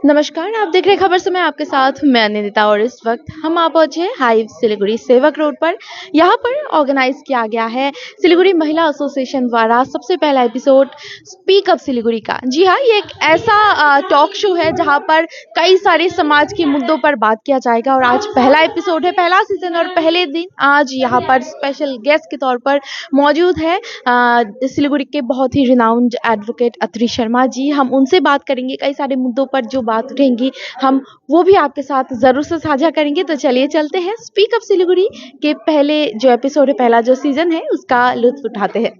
नमस्कार, आप देख रहे हैं खबर समय आपके साथ मैं निंदिता और इस वक्त हम आ पहुंचे हैं हाइव सिलीगुड़ी सेवक रोड पर। यहाँ पर ऑर्गेनाइज किया गया है सिलीगुड़ी महिला एसोसिएशन द्वारा सबसे पहला एपिसोड स्पीक अप सिलीगुड़ी का। जी हाँ, ये एक ऐसा टॉक शो है जहाँ पर कई सारे समाज के मुद्दों पर बात किया जाएगा और आज पहला एपिसोड है, पहला सीजन और पहले दिन आज यहाँ पर स्पेशल गेस्ट के तौर पर मौजूद है सिलीगुड़ी के बहुत ही रिनाउंड एडवोकेट अत्री शर्मा जी। हम उनसे बात करेंगे, कई सारे मुद्दों पर जो बात उठेंगी हम वो भी आपके साथ जरूर से साझा करेंगे। तो चलिए चलते हैं स्पीक अप सिलीगुड़ी के पहले जो एपिसोड है, पहला जो सीजन है उसका लुत्फ उठाते हैं।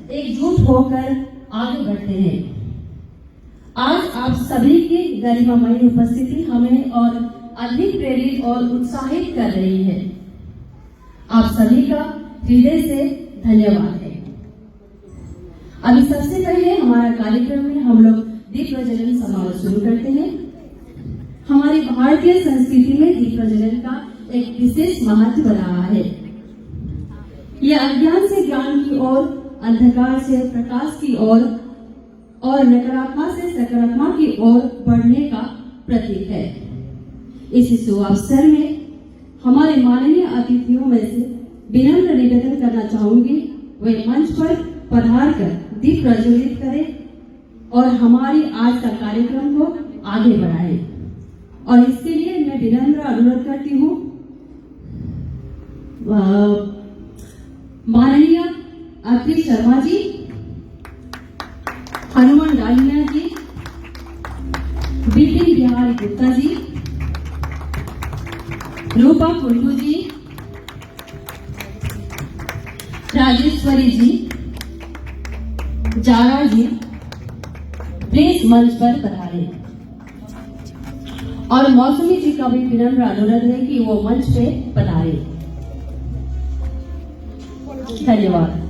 एकजुट होकर आगे बढ़ते हैं। आज आप सभी की गरिमामयी उपस्थिति हमें और अधिक प्रेरित और उत्साहित कर रही है। आप सभी का हृदय से धन्यवाद है। अभी सबसे पहले हमारा कार्यक्रम में हम लोग दीप प्रज्वलन समारोह शुरू करते हैं। हमारी भारतीय संस्कृति में दीप प्रज्वलन का एक विशेष महत्व रहा है। यह अज्ञान से ज्ञान की ओर, अंधकार से प्रकाश की ओर और नकारात्मक से सकारात्मक की ओर बढ़ने का प्रतीक है। इस शुभ अवसर में हमारे माननीय अतिथियों में से विनम्र निवेदन करना चाहूंगी, वे मंच पर पधार कर दीप प्रज्वलित करें और हमारी आज का कार्यक्रम को आगे बढ़ाएं। और इसके लिए मैं विनम्र अनुरोध करती हूँ माननीय अत्री शर्मा जी, हनुमान डालिया जी, बिपिन बिहारी गुप्ता जी, रूपा कुंडू जी, राजेश्वरी जी, जारा जी प्लीज मंच पर पधारें। और मौसमी जी का भी विनम्र अनुरोध है कि वो मंच पे पधारें। धन्यवाद।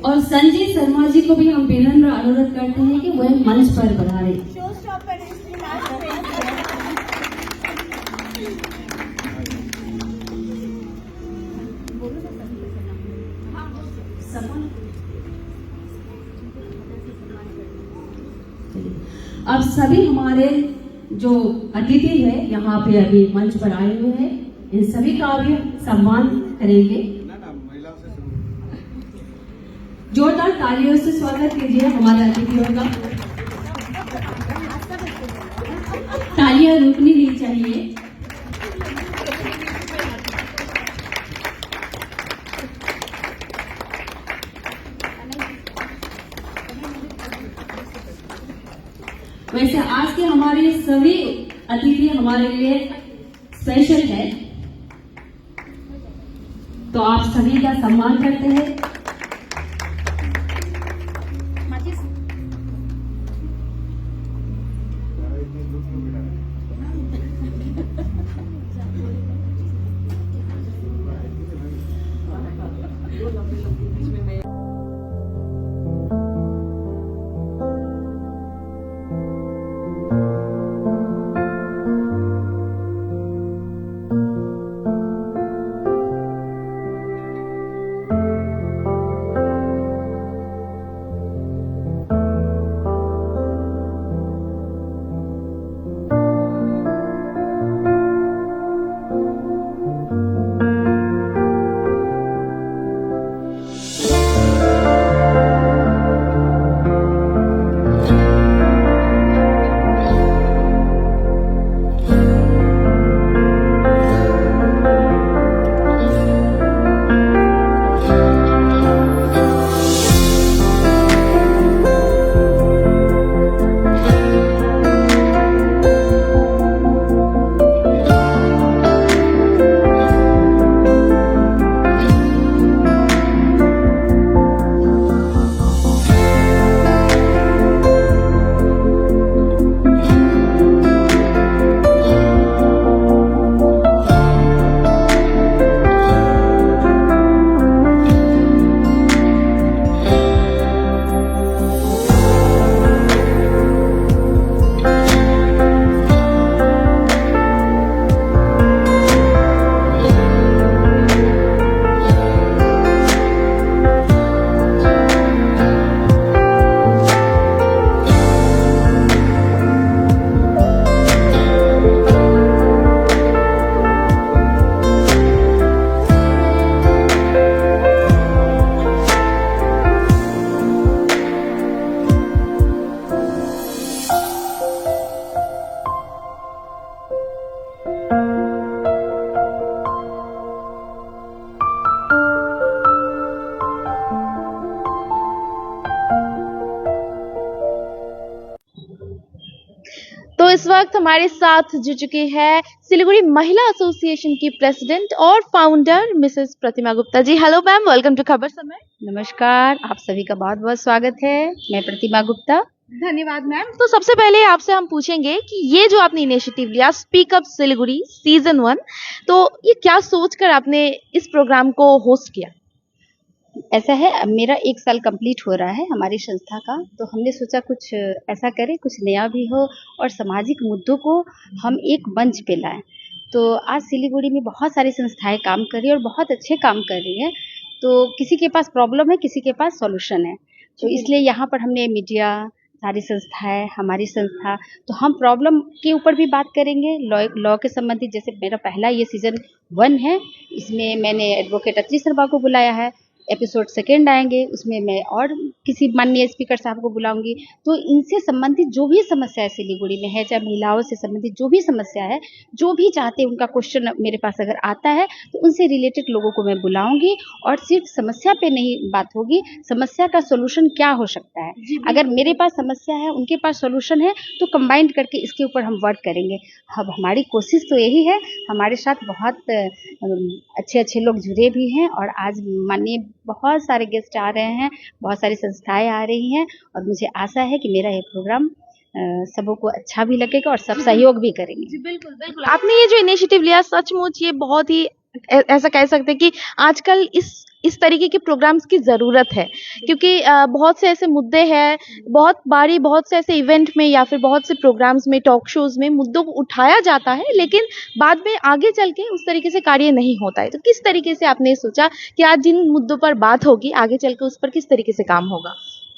और संजय शर्मा जी को भी हम विनम्र अनुरोध करते हैं कि वह मंच पर पधारें। अब सभी हमारे जो अतिथि है यहाँ पे अभी मंच पर आए हुए हैं, इन सभी का भी सम्मान करेंगे। जोरदार तालियों से स्वागत कीजिए हमारे अतिथियों का। तालियां रुकनी नहीं चाहिए। वैसे आज के हमारे सभी अतिथि हमारे लिए स्पेशल है, तो आप सभी का सम्मान करते हैं। तो इस वक्त हमारे साथ जुड़ चुकी है सिलीगुड़ी महिला एसोसिएशन की प्रेसिडेंट और founder mrs Pratima Gupta ji. Hello ma'am, welcome to Khabar Samay. नमस्कार, आप सभी का बहुत बहुत स्वागत है। मैं प्रतिमा गुप्ता। धन्यवाद मैम। तो सबसे पहले आपसे हम पूछेंगे कि ये जो आपने इनिशिएटिव लिया स्पीक अप सिलीगुड़ी सीजन 1, तो ये क्या सोचकर आपने इस प्रोग्राम को होस्ट किया? ऐसा है, अब मेरा 1 साल कंप्लीट हो रहा है हमारी संस्था का, तो हमने सोचा कुछ ऐसा करें, कुछ नया भी हो और सामाजिक मुद्दों को हम एक मंच पे लाएं। तो आज सिलीगुड़ी में बहुत सारी संस्थाएं काम कर रही हैं और बहुत अच्छे काम कर रही हैं। तो किसी के पास प्रॉब्लम है, किसी के पास सॉल्यूशन है, तो इसलिए यहाँ पर हमने मीडिया, सारी संस्थाएं, हमारी संस्था, तो हम प्रॉब्लम के ऊपर भी बात करेंगे, लॉ के संबंधित। जैसे मेरा पहला ये सीजन 1 है, इसमें मैंने एडवोकेट अत्री शर्मा को बुलाया है। एपिसोड 2 आएंगे, उसमें मैं और किसी माननीय स्पीकर साहब को बुलाऊंगी। तो इनसे संबंधित जो भी समस्या सिलीगुड़ी में है, चाहे महिलाओं से संबंधित जो भी समस्या है, जो भी चाहते हैं उनका क्वेश्चन मेरे पास अगर आता है तो उनसे रिलेटेड लोगों को मैं बुलाऊंगी। और सिर्फ समस्या पे नहीं बात होगी, समस्या का सोल्यूशन क्या हो सकता है। अगर मेरे पास समस्या है, उनके पास सोल्यूशन है, तो कंबाइंड करके इसके ऊपर हम वर्क करेंगे। अब हमारी कोशिश तो यही है। हमारे साथ बहुत अच्छे अच्छे लोग जुड़े भी हैं और आज माननीय बहुत सारे गेस्ट आ रहे हैं, बहुत सारी संस्थाएं आ रही हैं और मुझे आशा है कि मेरा ये प्रोग्राम सबों को अच्छा भी लगेगा और सब सहयोग भी करेंगे। जी बिल्कुल बिल्कुल, आपने ये जो इनिशिएटिव लिया सचमुच ये बहुत ही ऐसा कह सकते हैं कि आजकल इस तरीके के प्रोग्राम्स की ज़रूरत है, क्योंकि बहुत से ऐसे मुद्दे हैं, बहुत से ऐसे इवेंट में या फिर बहुत से प्रोग्राम्स में, टॉक शोज में मुद्दों को उठाया जाता है, लेकिन बाद में आगे चल के उस तरीके से कार्य नहीं होता है। तो किस तरीके से आपने सोचा कि आज जिन मुद्दों पर बात होगी आगे चल के उस पर किस तरीके से काम होगा?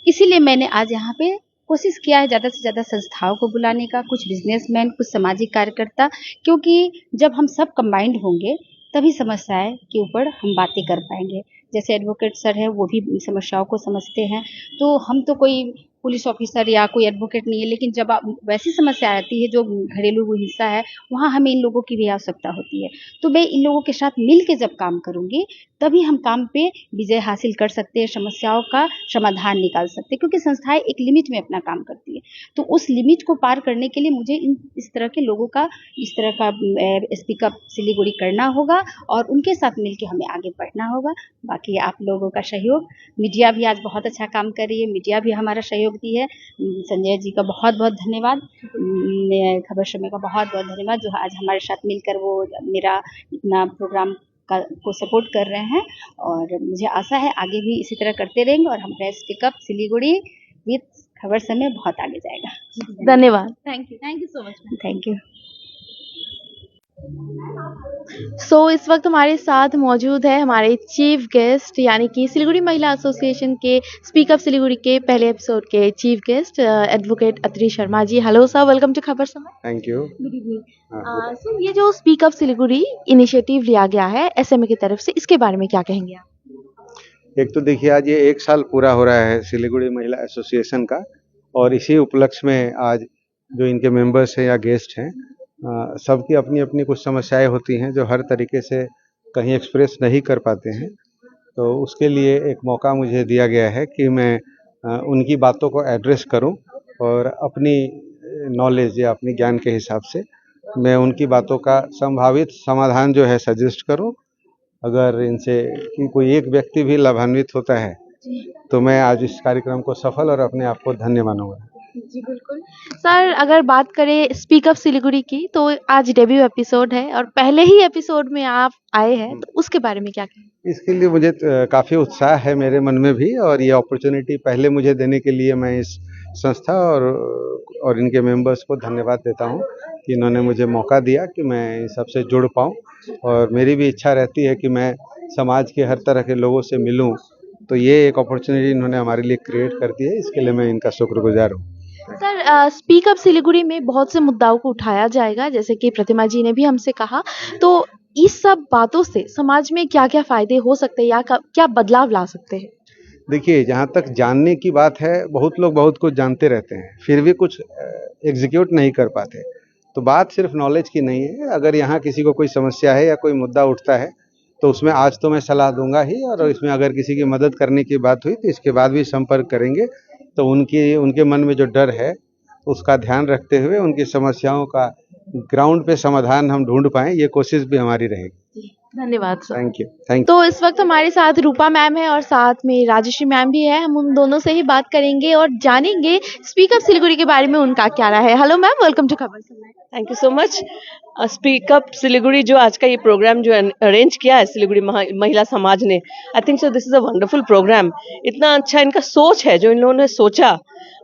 इसीलिए मैंने आज यहाँ पे कोशिश किया है ज़्यादा से ज़्यादा संस्थाओं को बुलाने का, कुछ बिजनेसमैन, कुछ सामाजिक कार्यकर्ता, क्योंकि जब हम सब कंबाइंड होंगे तभी समस्याएं के ऊपर हम बातें कर पाएंगे। जैसे एडवोकेट सर है, वो भी समस्याओं को समझते हैं, तो हम तो कोई पुलिस ऑफिसर या कोई एडवोकेट नहीं है, लेकिन जब वैसी समस्या आती है जो घरेलू हिंसा है, वहाँ हमें इन लोगों की भी आवश्यकता होती है। तो मैं इन लोगों के साथ मिल के जब काम करूँगी तभी हम काम पे विजय हासिल कर सकते हैं, समस्याओं का समाधान निकाल सकते हैं, क्योंकि संस्थाएं एक लिमिट में अपना काम करती है। तो उस लिमिट को पार करने के लिए मुझे इस तरह के लोगों का, इस तरह का स्पीकअप सिलीगुड़ी करना होगा और उनके साथ मिलकर हमें आगे बढ़ना होगा। बाकी आप लोगों का सहयोग, मीडिया भी आज बहुत अच्छा काम कर रही है, मीडिया भी हमारा सहयोग दी है। संजय जी का बहुत बहुत धन्यवाद, खबर समय का बहुत बहुत धन्यवाद, जो आज हमारे साथ मिलकर वो मेरा इतना प्रोग्राम को सपोर्ट कर रहे हैं। और मुझे आशा है आगे भी इसी तरह करते रहेंगे और हमारा स्पीकअप सिलीगुड़ी विद खबर समय बहुत आगे जाएगा। धन्यवाद। Thank you so much. Thank you. इस वक्त हमारे साथ मौजूद है हमारे चीफ गेस्ट, यानी कि सिलीगुड़ी महिला एसोसिएशन के स्पीक अप सिलीगुड़ी के पहले एपिसोड के chief guest advocate Atri Sharma ji. Hello sir, welcome to Khabar Samay. Thank you. Good evening sir. ये जो स्पीक अप सिलीगुड़ी इनिशिएटिव लिया गया है एसएमए की तरफ से, इसके बारे में क्या कहेंगे आप? एक तो देखिए, आज ये 1 साल पूरा हो रहा है सिलीगुड़ी महिला एसोसिएशन का, और इसी उपलक्ष्य में आज जो इनके मेंबर्स हैं या गेस्ट हैं, सबकी अपनी अपनी कुछ समस्याएं होती हैं जो हर तरीके से कहीं एक्सप्रेस नहीं कर पाते हैं। तो उसके लिए एक मौका मुझे दिया गया है कि मैं उनकी बातों को एड्रेस करूं और अपनी नॉलेज या अपनी ज्ञान के हिसाब से मैं उनकी बातों का संभावित समाधान जो है सजेस्ट करूं। अगर इनसे कि कोई एक व्यक्ति भी लाभान्वित होता है तो मैं आज इस कार्यक्रम को सफल और अपने आप को धन्य मानूंगा। जी बिल्कुल सर, अगर बात करें स्पीक अप सिलीगुड़ी की, तो आज डेब्यू एपिसोड है और पहले ही एपिसोड में आप आए हैं, तो उसके बारे में क्या कहें? इसके लिए मुझे काफ़ी उत्साह है मेरे मन में भी, और ये अपॉर्चुनिटी पहले मुझे देने के लिए मैं इस संस्था और इनके मेंबर्स को धन्यवाद देता हूँ कि इन्होंने मुझे मौका दिया कि मैं इन सबसे जुड़ पाऊँ। और मेरी भी इच्छा रहती है कि मैं समाज के हर तरह के लोगों से मिलूँ, तो ये एक अपॉर्चुनिटी इन्होंने हमारे लिए क्रिएट कर दी है, इसके लिए मैं इनका शुक्रगुजार हूँ। सर, स्पीक अप सिलीगुड़ी में बहुत से मुद्दाओं को उठाया जाएगा, जैसे कि प्रतिमा जी ने भी हमसे कहा, तो इस सब बातों से समाज में क्या क्या फायदे हो सकते हैं या क्या बदलाव ला सकते हैं? देखिए, जहाँ तक जानने की बात है, बहुत लोग बहुत कुछ जानते रहते हैं, फिर भी कुछ एग्जीक्यूट नहीं कर पाते। तो बात सिर्फ नॉलेज की नहीं है। अगर यहाँ किसी को कोई समस्या है या कोई मुद्दा उठता है तो उसमें आज तो मैं सलाह दूंगा ही, और इसमें अगर किसी की मदद करने की बात हुई तो इसके बाद भी संपर्क करेंगे। तो उनके मन में जो डर है तो उसका ध्यान रखते हुए उनकी समस्याओं का ग्राउंड पे समाधान हम ढूंढ पाएं, ये कोशिश भी हमारी रहेगी। धन्यवाद सर। Thank you. तो इस वक्त हमारे साथ रूपा मैम है और साथ में राजश्री मैम भी है। हम उन दोनों से ही बात करेंगे और जानेंगे स्पीक अप सिलीगुड़ी के बारे में उनका क्या राय है। Hello ma'am, welcome to Khabar Samay. Thank you so much. Speak up Siliguri जो आज का ये प्रोग्राम जो अरेंज किया है सिलीगुड़ी महिला समाज ने, I think so this is a wonderful programme. इतना अच्छा इनका सोच है जो इन लोगों ने सोचा।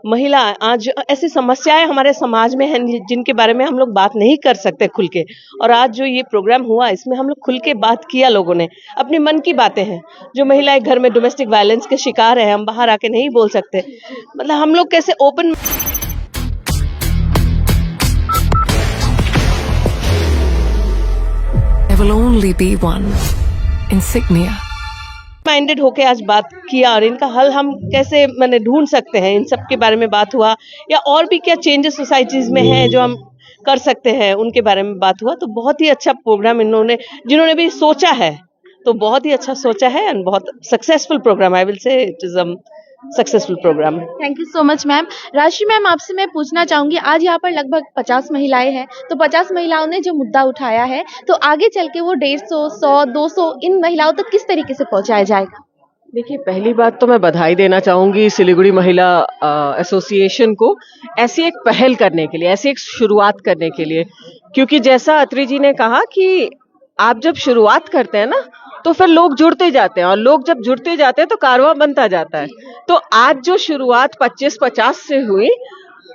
महिला आज ऐसी समस्याएं हमारे समाज में हैं जिनके बारे में हम लोग बात नहीं कर सकते खुल के, और आज जो ये प्रोग्राम हुआ इसमें हम लोग खुल के बात किया, लोगों ने अपने मन की बातें हैं। जो महिलाएं घर में डोमेस्टिक वायलेंस के शिकार है, हम बाहर आके नहीं बोल सकते, मतलब हम लोग कैसे open There will only be one insignia. Minded होके आज बात किया और इनका हल हम कैसे मैंने ढूंढ सकते हैं, इन सब के बारे में बात हुआ। या और भी क्या चेंजेस सोसाइटीज में हैं जो हम कर सकते हैं, उनके बारे में बात हुआ। तो बहुत ही अच्छा प्रोग्राम इन्होंने, जिन्होंने भी सोचा है तो बहुत ही अच्छा सोचा है एंड बहुत successful programme. I will say it is a successful programme. Thank you so much ma'am. Rashi ma'am, आपसे मैं पूछना चाहूंगी, आज यहाँ पर लगभग 50 महिलाएं हैं, तो 50 महिलाओं ने जो मुद्दा उठाया है, तो आगे चल के वो 150, 100, 200 इन महिलाओं तक किस तरीके से पहुंचाया जाएगा? देखिए, पहली बात तो मैं बधाई देना चाहूंगी सिलीगुड़ी महिला एसोसिएशन को ऐसी एक पहल करने के लिए, ऐसी एक शुरुआत करने के लिए, क्योंकि जैसा अत्री जी ने कहा कि आप जब शुरुआत करते हैं ना तो फिर लोग जुड़ते जाते हैं, और लोग जब जुड़ते जाते हैं तो कारवां बनता जाता है। तो आज जो शुरुआत 25-50 से हुई,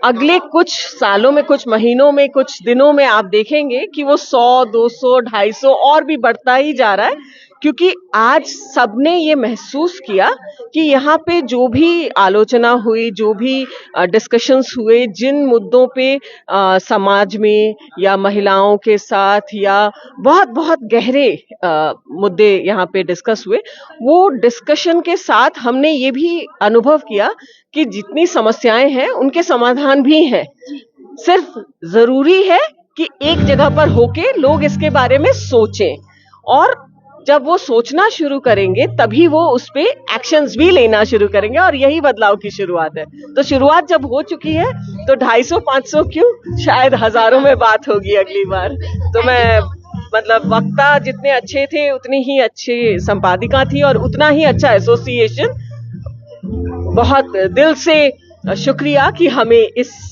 अगले कुछ सालों में, कुछ महीनों में, कुछ दिनों में आप देखेंगे कि वो 100, 200, 250 और भी बढ़ता ही जा रहा है, क्योंकि आज सबने ये महसूस किया कि यहाँ पे जो भी आलोचना हुई, जो भी डिस्कशंस हुए, जिन मुद्दों पे समाज में या महिलाओं के साथ या बहुत बहुत गहरे मुद्दे यहाँ पे डिस्कस हुए, वो डिस्कशन के साथ हमने ये भी अनुभव किया कि जितनी समस्याएं हैं उनके समाधान भी हैं। सिर्फ जरूरी है कि एक जगह पर होके लोग इसके बारे में सोचें, और जब वो सोचना शुरू करेंगे तभी वो उस पे एक्शंस भी लेना शुरू करेंगे, और यही बदलाव की शुरुआत है। तो शुरुआत जब हो चुकी है तो 250-500 क्यों, शायद हजारों में बात होगी अगली बार। तो मैं मतलब वक्ता जितने अच्छे थे उतनी ही अच्छी संपादिका थी और उतना ही अच्छा एसोसिएशन। बहुत दिल से शुक्रिया कि हमें इस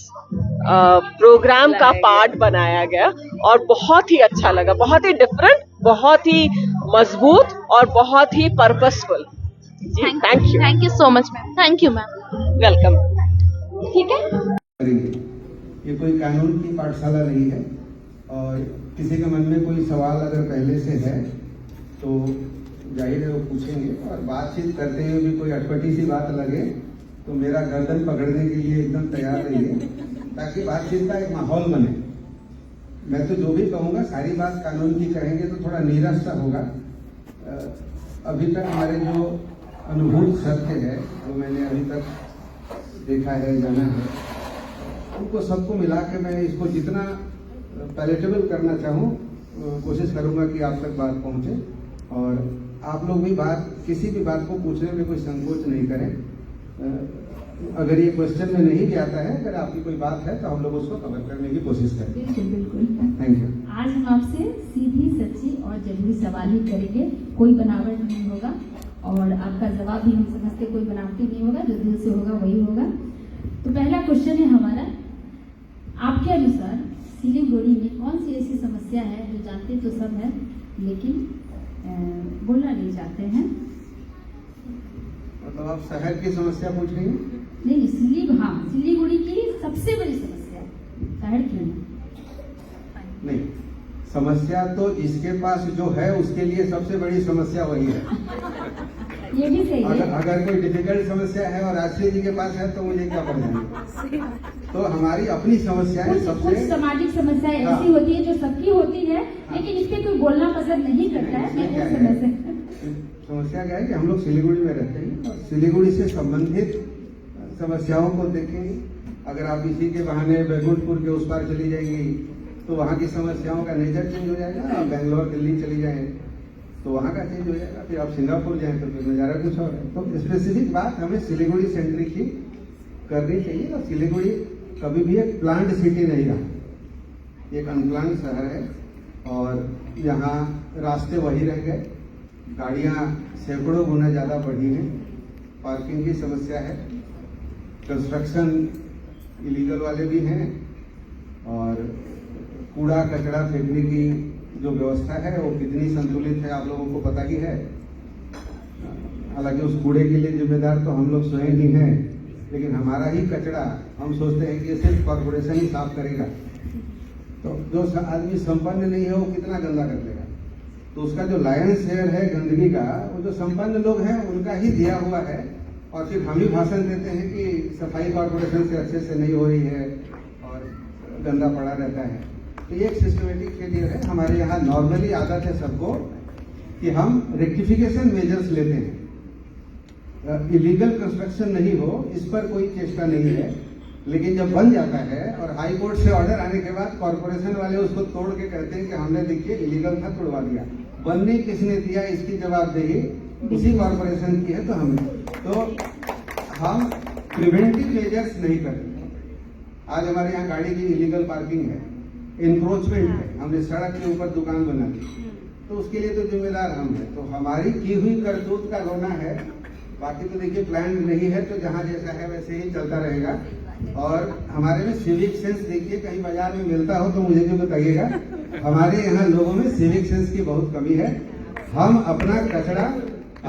प्रोग्राम का पार्ट बनाया गया, और बहुत ही अच्छा लगा, बहुत ही डिफरेंट, बहुत ही मजबूत और बहुत ही purposeful. Thank you so much ma'am. Thank you ma'am. Welcome. ठीक है, ये कोई कानून की पाठशाला नहीं है, और किसी के मन में कोई सवाल अगर पहले से है तो जाहिर है वो पूछेंगे, और बातचीत करते हुए भी कोई अटपटी सी बात लगे तो मेरा गर्दन पकड़ने के लिए एकदम तैयार रहिए, ताकि बातचीत का एक माहौल बने। मैं तो जो भी कहूँगा सारी बात कानून की कहेंगे तो थोड़ा नीरस सा होगा। अभी तक हमारे जो अनुभूत सत्य है, जो मैंने अभी तक देखा है, जाना है, उनको सबको मिला के मैं इसको जितना पैलेटेबल करना चाहूँ कोशिश करूँगा कि आप तक बात पहुँचे, और आप लोग भी किसी भी बात को पूछने में कोई संकोच नहीं करें। अगर ये क्वेश्चन में नहीं भी आता है, अगर आपकी कोई बात है तो हम लोग उसको कवर करने की कोशिश करें। बिल्कुल बिल्कुल। Thank you. आज हम आपसे सीधी, सच्ची और जरूरी सवाल ही करेंगे, कोई बनावट नहीं होगा, और आपका जवाब भी हम समझते कोई बनावटी नहीं होगा, जो दिल से होगा वही होगा। तो पहला क्वेश्चन है हमारा, आपके अनुसार सिलीगुड़ी में कौन सी ऐसी समस्या है जो जानते तो सब है लेकिन बोलना नहीं चाहते हैं? मतलब आप शहर की समस्या पूछ रही हैं? नहीं, सिलीगुड़ी की सबसे बड़ी समस्या है, शहर की नहीं, समस्या तो जिसके पास जो है उसके लिए सबसे बड़ी समस्या वही है। ये भी सही है। अगर कोई डिफिकल्ट समस्या है और राजश्री जी के पास है तो मुझे क्या पढ़ना। तो हमारी अपनी समस्याएं कुछ सामाजिक समस्याएं ऐसी होती है जो सबकी होती है, लेकिन इस पे कोई बोलना पसंद नहीं करता है। समस्या क्या है कि हम लोग सिलीगुड़ी में रहते हैं, और सिलीगुड़ी से संबंधित समस्याओं को देखेंगे। अगर आप इसी के बहाने बैकुंठपुर के उस पार चली जाएंगी तो वहाँ की समस्याओं का नेचर चेंज हो जाएगा। आप बेंगलोर, दिल्ली चली जाएं तो वहाँ का चेंज हो जाएगा। फिर आप सिंगापुर जाएं तो फिर नज़ारा कुछ और है। तो स्पेसिफिक बात हमें सिलीगुड़ी सेंट्रिक ही करनी चाहिए, और सिलीगुड़ी कभी भी एक प्लांट सिटी नहीं रहा, एक अनप्लांट शहर है और यहाँ रास्ते वही रह गए, गाड़ियाँ सैकड़ों गुना ज़्यादा बढ़ी हैं, पार्किंग की समस्या है, कंस्ट्रक्शन इलीगल वाले भी हैं और कूड़ा कचरा फेंकने की जो व्यवस्था है वो कितनी संतुलित है आप लोगों को पता ही है। हालांकि उस कूड़े के लिए जिम्मेदार तो हम लोग स्वयं ही हैं, लेकिन हमारा ही कचरा हम सोचते हैं कि ये सिर्फ कॉर्पोरेशन ही साफ करेगा, तो जो आदमी संपन्न नहीं है वो कितना गंदा कर लेगा। तो उसका जो लायन शेयर है गंदगी का, वो जो संपन्न लोग हैं उनका ही दिया हुआ है, और फिर हम ही भाषण देते हैं कि सफाई कॉर्पोरेशन से अच्छे से नहीं हो रही है और गंदा पड़ा रहता है। तो ये एक सिस्टमेटिक फेलियर है। हमारे यहाँ नॉर्मली आदत है सबको कि हम रेक्टिफिकेशन मेजर्स लेते हैं, इलीगल कंस्ट्रक्शन नहीं हो इस पर कोई चेष्टा नहीं है, लेकिन जब बन जाता है और हाई कोर्ट से ऑर्डर आने के बाद कॉर्पोरेशन वाले उसको तोड़ के कहते हैं कि हमने देखिए इलीगल था तोड़वा दिया, बनने किसने दिया इसकी जवाबदेही उसी कॉर्पोरेशन की है। तो हम प्रिवेंटिव मेजर्स नहीं करते। आज हमारे यहाँ गाड़ी की इलीगल पार्किंग है, इंक्रोचमेंट है, हमने सड़क के ऊपर दुकान बना दी, तो उसके लिए तो जिम्मेदार हम हैं। तो हमारी की हुई करतूत का रोना है, बाकी तो देखिए प्लान नहीं है तो जहाँ जैसा है वैसे ही चलता रहेगा। और हमारे में सिविक सेंस देखिए, कहीं बाजार में मिलता हो तो मुझे भी बताइएगा। हमारे यहाँ लोगों में सिविक सेंस की बहुत कमी है। हम अपना कचरा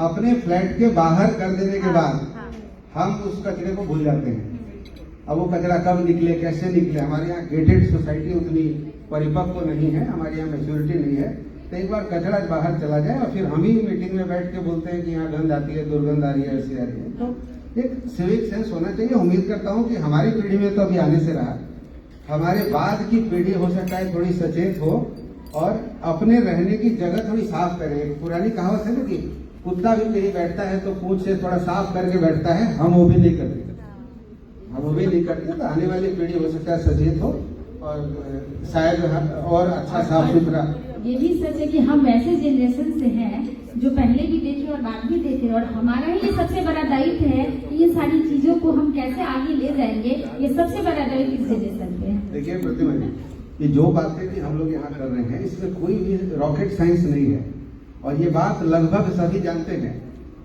अपने फ्लैट के बाहर कर देने के बाद हम उस कचरे को भूल जाते हैं। अब वो कचरा कब निकले कैसे निकले, हमारे यहाँ गेटेड सोसाइटी उतनी परिपक्व नहीं है, हमारे यहाँ मैच्योरिटी नहीं है। तो एक बार कचरा बाहर चला जाए और फिर हम ही मीटिंग में बैठ के बोलते हैं कि यहाँ गंद आती है, दुर्गंध आ रही है, ऐसी आ रही है। तो एक सिविक सेंस होना चाहिए। उम्मीद करता हूँ कि हमारी पीढ़ी में तो अभी आने से रहा, हमारे बाद की पीढ़ी हो सकता है थोड़ी सचेत हो और अपने रहने की जगह थोड़ी साफ करे। एक पुरानी कहावत है ना कि कुत्ता भी कहीं बैठता है तो पूंछ से थोड़ा साफ करके बैठता है, हम वो भी नहीं करते। तो आने वाली पीढ़ी हो सकता है सचेत हो और शायद और अच्छा साफ सुथरा। ये भी सच है कि हम वैसे जनरेशन से हैं जो पहले भी देखे और बाद भी देखे, और हमारा ही ये सबसे बड़ा दायित्व है कि ये सारी चीजों को हम कैसे आगे ले जाएंगे, ये सबसे बड़ा दायित्व इस जनरेशन पे है। देखिए प्रतिमा जी, ये जो बातें भी हम लोग यहाँ कर रहे हैं इसमें कोई भी रॉकेट साइंस नहीं है और ये बात लगभग सभी जानते हैं।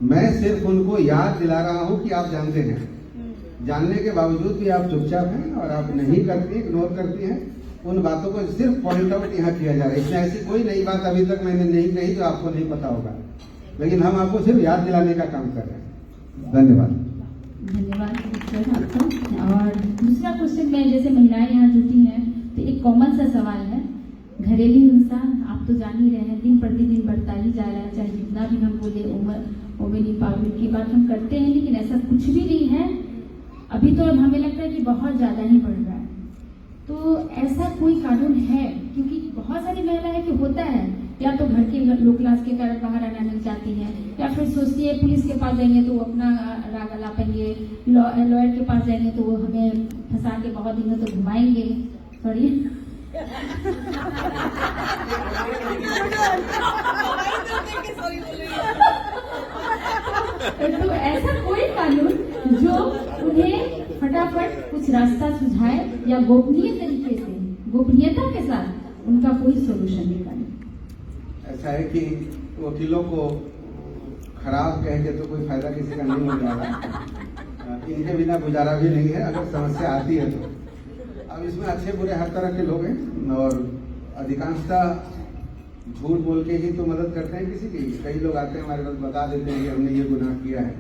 मैं सिर्फ उनको याद दिला रहा हूँ कि आप जानते हैं, जानने के बावजूद भी आप चुपचाप हैं और आप नहीं करती, इग्नोर करती हैं। उन बातों को सिर्फ पॉइंट आउट यहाँ किया जा रहा है। इसमें ऐसी कोई नई बात अभी तक मैंने नहीं कही जो आपको नहीं पता होगा, लेकिन हम आपको सिर्फ याद दिलाने का काम कर रहे हैं। धन्यवाद। धन्यवाद आपका। और दूसरा क्वेश्चन में, जैसे महिलाएं यहाँ जुटी हैं तो एक कॉमन सा सवाल है, घरेलू हिंसा आप तो जान ही रहे हैं दिन प्रतिदिन बढ़ता ही जा रहा है। चाहे जितना भी हम बोले वुमेन एम्पावरमेंट की बात हम करते हैं, लेकिन ऐसा कुछ भी नहीं है अभी। तो अब हमें लगता है कि बहुत ज्यादा ही बढ़ रहा है। तो ऐसा कोई कानून है? क्योंकि बहुत सारी महिलाएं कि होता है या तो घर के लो क्लास के कारण बाहर आना नहीं चाहती हैं, या फिर सोचती है पुलिस के पास जाएंगे तो वो अपना राग अलापेंगे, लॉयर के पास जाएंगे तो वो हमें फंसा के बहुत दिनों तक घुमाएंगे। सॉरी तो ऐसा कोई कानून जो उन्हें फटाफट कुछ रास्ता सुझाए या गोपनीय तरीके से, गोपनीयता के साथ उनका कोई सोल्यूशन निकाले। ऐसा है कि वकीलों को खराब कह के तो कोई फायदा किसी का नहीं हो जाएगा, इनके बिना गुजारा भी नहीं है अगर समस्या आती है तो। अब इसमें अच्छे बुरे हर तरह के लोग हैं और अधिकांशतः झूठ बोल के ही तो मदद करते हैं किसी की। कई लोग आते हैं हमारे पास बता देते हैं कि हमने ये गुनाह किया है,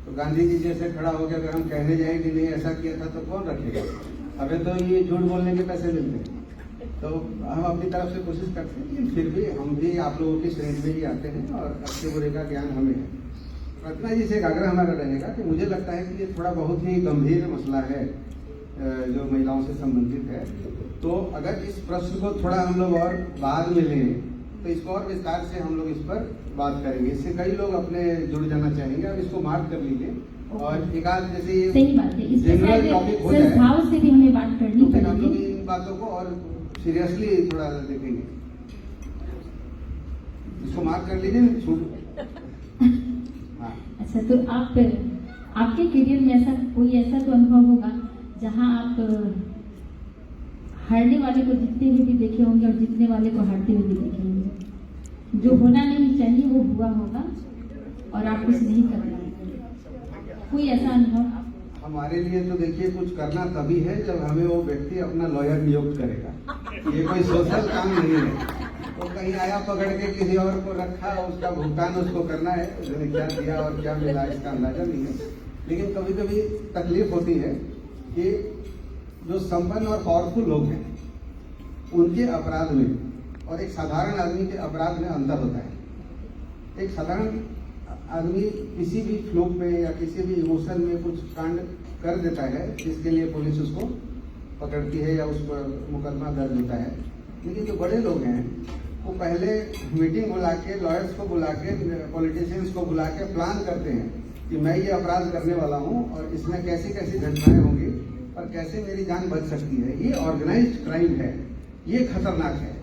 तो गांधी जी जैसे खड़ा हो गया अगर हम कहने जाए कि नहीं ऐसा किया था तो कौन रखेगा। अबे तो ये झूठ बोलने के पैसे मिलते हैं। तो हम अपनी तरफ से कोशिश करते हैं, लेकिन फिर भी हम भी आप लोगों की श्रेणी में ही आते हैं और अच्छे बुरे का ज्ञान हमें है। रत्ना जी से एक आग्रह हमारा रहेगा कि मुझे लगता है कि ये थोड़ा बहुत ही गंभीर मसला है जो महिलाओं से संबंधित है। तो अगर इस प्रश्न को थोड़ा हम लोग और बाद में लें तो इसको और विस्तार से हम लोग इस पर बात करेंगे। इससे कई लोग अपने जुड़ जाना चाहेंगे। अब इसको मार्क कर लीजिए और एक आध जैसे ये सही बात है, जनरल टॉपिक हो जाए संस्थाओं से भी हमें बात करनी तो फिर हम लोग पड़ेगी। इन बातों को और सीरियसली थोड़ा देखेंगे। इसको मार्क कर लीजिए, छूट। हाँ। अच्छा, तो आपके करियर में ऐसा कोई ऐसा तो अनुभव होगा जहां आप हारने वाले को जीतते हुए भी देखे होंगे और जीतने वाले को हारते हुए भी देखे होंगे। जो होना नहीं चाहिए वो हुआ होगा और आप कुछ नहीं कर रहे। कोई ऐसा अनुभव? हमारे लिए तो देखिए कुछ करना तभी है जब हमें वो व्यक्ति अपना लॉयर नियुक्त करेगा। ये कोई सोशल काम नहीं है। वो कहीं आया पकड़ के किसी और को रखा, उसका भुगतान उसको करना है, उसने क्या दिया और क्या मिला इसका अंदाजा नहीं है। लेकिन कभी कभी तकलीफ होती है कि जो संपन्न और पावरफुल लोग हैं उनके अपराध में और एक साधारण आदमी के अपराध में अंतर होता है। एक साधारण आदमी किसी भी फ्लोक में या किसी भी इमोशन में कुछ कांड कर देता है जिसके लिए पुलिस उसको पकड़ती है या उस पर मुकदमा दर्ज होता है। लेकिन जो बड़े लोग हैं वो पहले मीटिंग बुला के, लॉयर्स को बुला के, पॉलिटिशियंस को बुला के प्लान करते हैं कि मैं ये अपराध करने वाला हूँ और इसमें कैसी कैसी घटनाएं होंगी और कैसे मेरी जान बच सकती है। ये ऑर्गेनाइज्ड क्राइम है, ये खतरनाक है।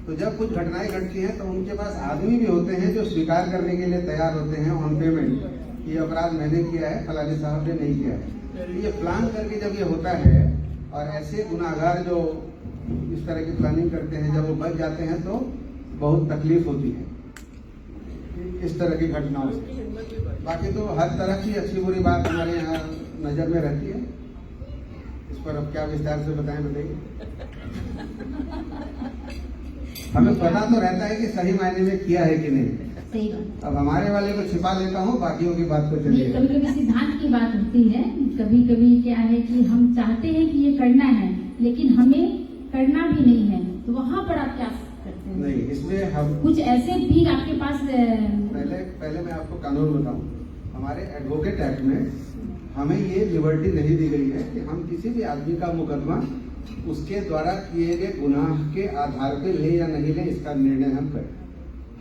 तो जब कुछ घटनाएं घटती हैं तो उनके पास आदमी भी होते हैं जो स्वीकार करने के लिए तैयार होते हैं ऑन पेमेंट, ये अपराध मैंने किया है, फलाने साहब ने नहीं किया है। तो ये प्लान करके जब ये होता है और ऐसे गुनाहगार जो इस तरह की प्लानिंग करते हैं जब वो बच जाते हैं तो बहुत तकलीफ होती है इस तरह की घटनाओं से। बाकी तो हर तरह की अच्छी बुरी बात हमारे यहाँ नजर में रहती है। इस पर अब क्या विस्तार से बताएं, बताइए। हमें पता तो रहता है कि सही मायने में किया है कि नहीं। अब हमारे वाले को छिपा लेता हूँ, बाकियों की बात को चलिए। कभी कभी सिद्धांत की बात होती है, कभी कभी क्या है कि हम चाहते हैं कि ये करना है लेकिन हमें करना भी नहीं है, तो वहाँ पर आप क्या करते हैं? नहीं, इसमें हम कुछ ऐसे भी आपके पास पहले मैं आपको कानून बताऊं। हमारे एडवोकेट एक्ट में हमें ये लिबर्टी नहीं दी गई है कि हम किसी भी आदमी का मुकदमा उसके द्वारा किए गए गुनाह के आधार पे ले या नहीं ले इसका निर्णय हम करें।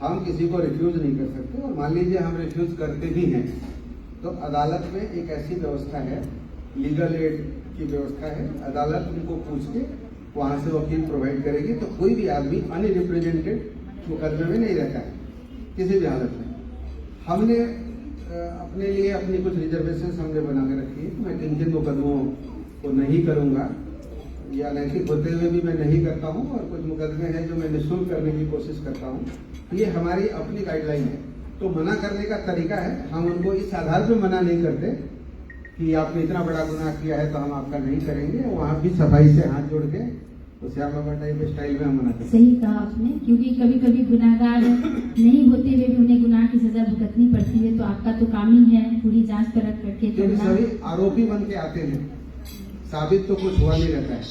हम किसी को रिफ्यूज नहीं कर सकते और मान लीजिए हम रिफ्यूज करते भी हैं तो अदालत में एक ऐसी व्यवस्था है, लीगल एड की व्यवस्था है। अदालत उनको पूछ के वहां से वकील प्रोवाइड करेगी, तो कोई भी आदमी अनरिप्रेजेंटेड मुकदमे में नहीं रहता है किसी भी हालत में। हमने अपने लिए अपनी कुछ रिजर्वेशन हमने बना के रखी है कि मैं किन किन मुकदमों को नहीं करूंगा या नैतिक होते हुए भी मैं नहीं करता हूं, और कुछ मुकदमे हैं जो मैं निःशुल्क करने की कोशिश करता हूं। ये हमारी अपनी गाइडलाइन है। तो मना करने का तरीका है, हम उनको इस आधार पर मना नहीं करते कि आपने इतना बड़ा गुनाह किया है तो हम आपका नहीं करेंगे। वहाँ भी सफाई से हाथ जोड़ के तो श्याम बाबा टाइप स्टाइल में हम मना करते। सही कहा आपने, क्योंकि कभी कभी गुनाहगार नहीं होते हुए भी उन्हें गुनाह की सजा भुगतनी पड़ती है। तो आपका तो काम ही है पूरी जांच परख करके, क्योंकि सभी आरोपी बन के आते हैं, साबित तो कुछ हुआ नहीं रहता है,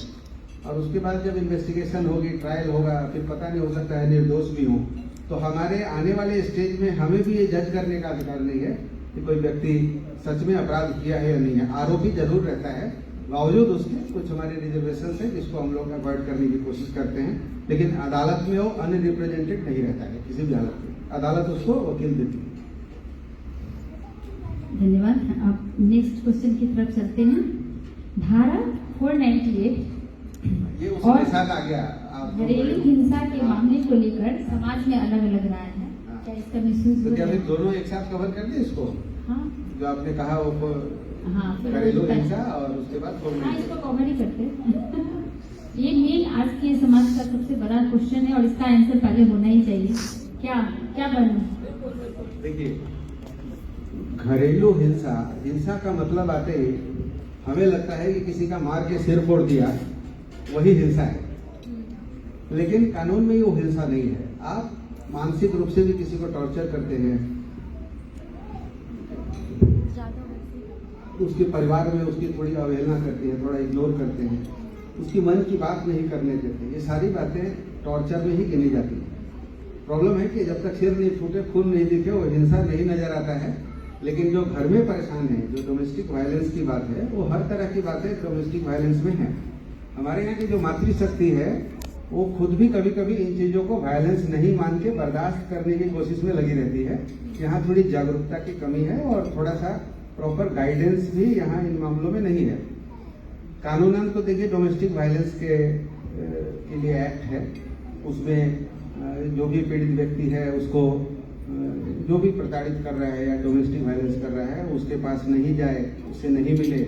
और उसके बाद जब इन्वेस्टिगेशन होगी, ट्रायल होगा, फिर पता नहीं हो सकता है निर्दोष भी हो। तो हमारे आने वाले स्टेज में हमें भी ये जज करने का अधिकार नहीं है कि कोई व्यक्ति सच में अपराध किया है या नहीं है। आरोपी जरूर रहता है, बावजूद उसके कुछ हमारे रिजर्वेशन है जिसको हम लोग अवॉइड करने की कोशिश करते हैं, लेकिन अदालत में वो अनरिप्रेजेंटेड नहीं रहता है किसी भी हालत में। अदालत उसको वकील देती है। धन्यवाद। आप नेक्स्ट क्वेश्चन की तरफ चलते हैं। धारा 498 ये उसके साथ आ गया। घरेलू हिंसा के मामले को लेकर समाज में अलग अलग राय है, क्या इसका मिसयूज तो क्या फिर दोनों एक साथ कवर कर दें इसको? हाँ जो आपने कहा वो हाँ, घरेलू हिंसा और उसके बाद हाँ, इसको कवर ही करते हैं। ये मेन आज के समाज का सबसे बड़ा क्वेश्चन है और इसका आंसर पहले होना ही चाहिए। क्या क्या बने? देखिए, घरेलू हिंसा, हिंसा का मतलब आते ही हमें लगता है कि किसी का मार के सिर फोड़ दिया वही हिंसा है, लेकिन कानून में वो हिंसा नहीं है। आप मानसिक रूप से भी किसी को टॉर्चर करते हैं, उसके परिवार में उसकी थोड़ी अवहेलना करते हैं, थोड़ा इग्नोर करते हैं, उसकी मन की बात नहीं करने देते, ये सारी बातें टॉर्चर में ही गिनी जाती है। प्रॉब्लम है कि जब तक सिर नहीं फूटे, खून नहीं दिखे, वो हिंसा नहीं नजर आता है। लेकिन जो घर में परेशान है, जो डोमेस्टिक वायलेंस की बात है, वो हर तरह की बातें डोमेस्टिक वायलेंस में है। हमारे यहाँ की जो मातृशक्ति है वो खुद भी कभी कभी इन चीजों को वायलेंस नहीं मान के बर्दाश्त करने की कोशिश में लगी रहती है। यहाँ थोड़ी जागरूकता की कमी है और थोड़ा सा प्रॉपर गाइडेंस भी यहाँ इन मामलों में नहीं है। कानूनन तो देखिए डोमेस्टिक वायलेंस के लिए एक्ट है, उसमें जो भी पीड़ित व्यक्ति है उसको जो भी प्रताड़ित कर रहा है या डोमेस्टिक वायलेंस कर रहा है उसके पास नहीं जाए, उससे नहीं मिले,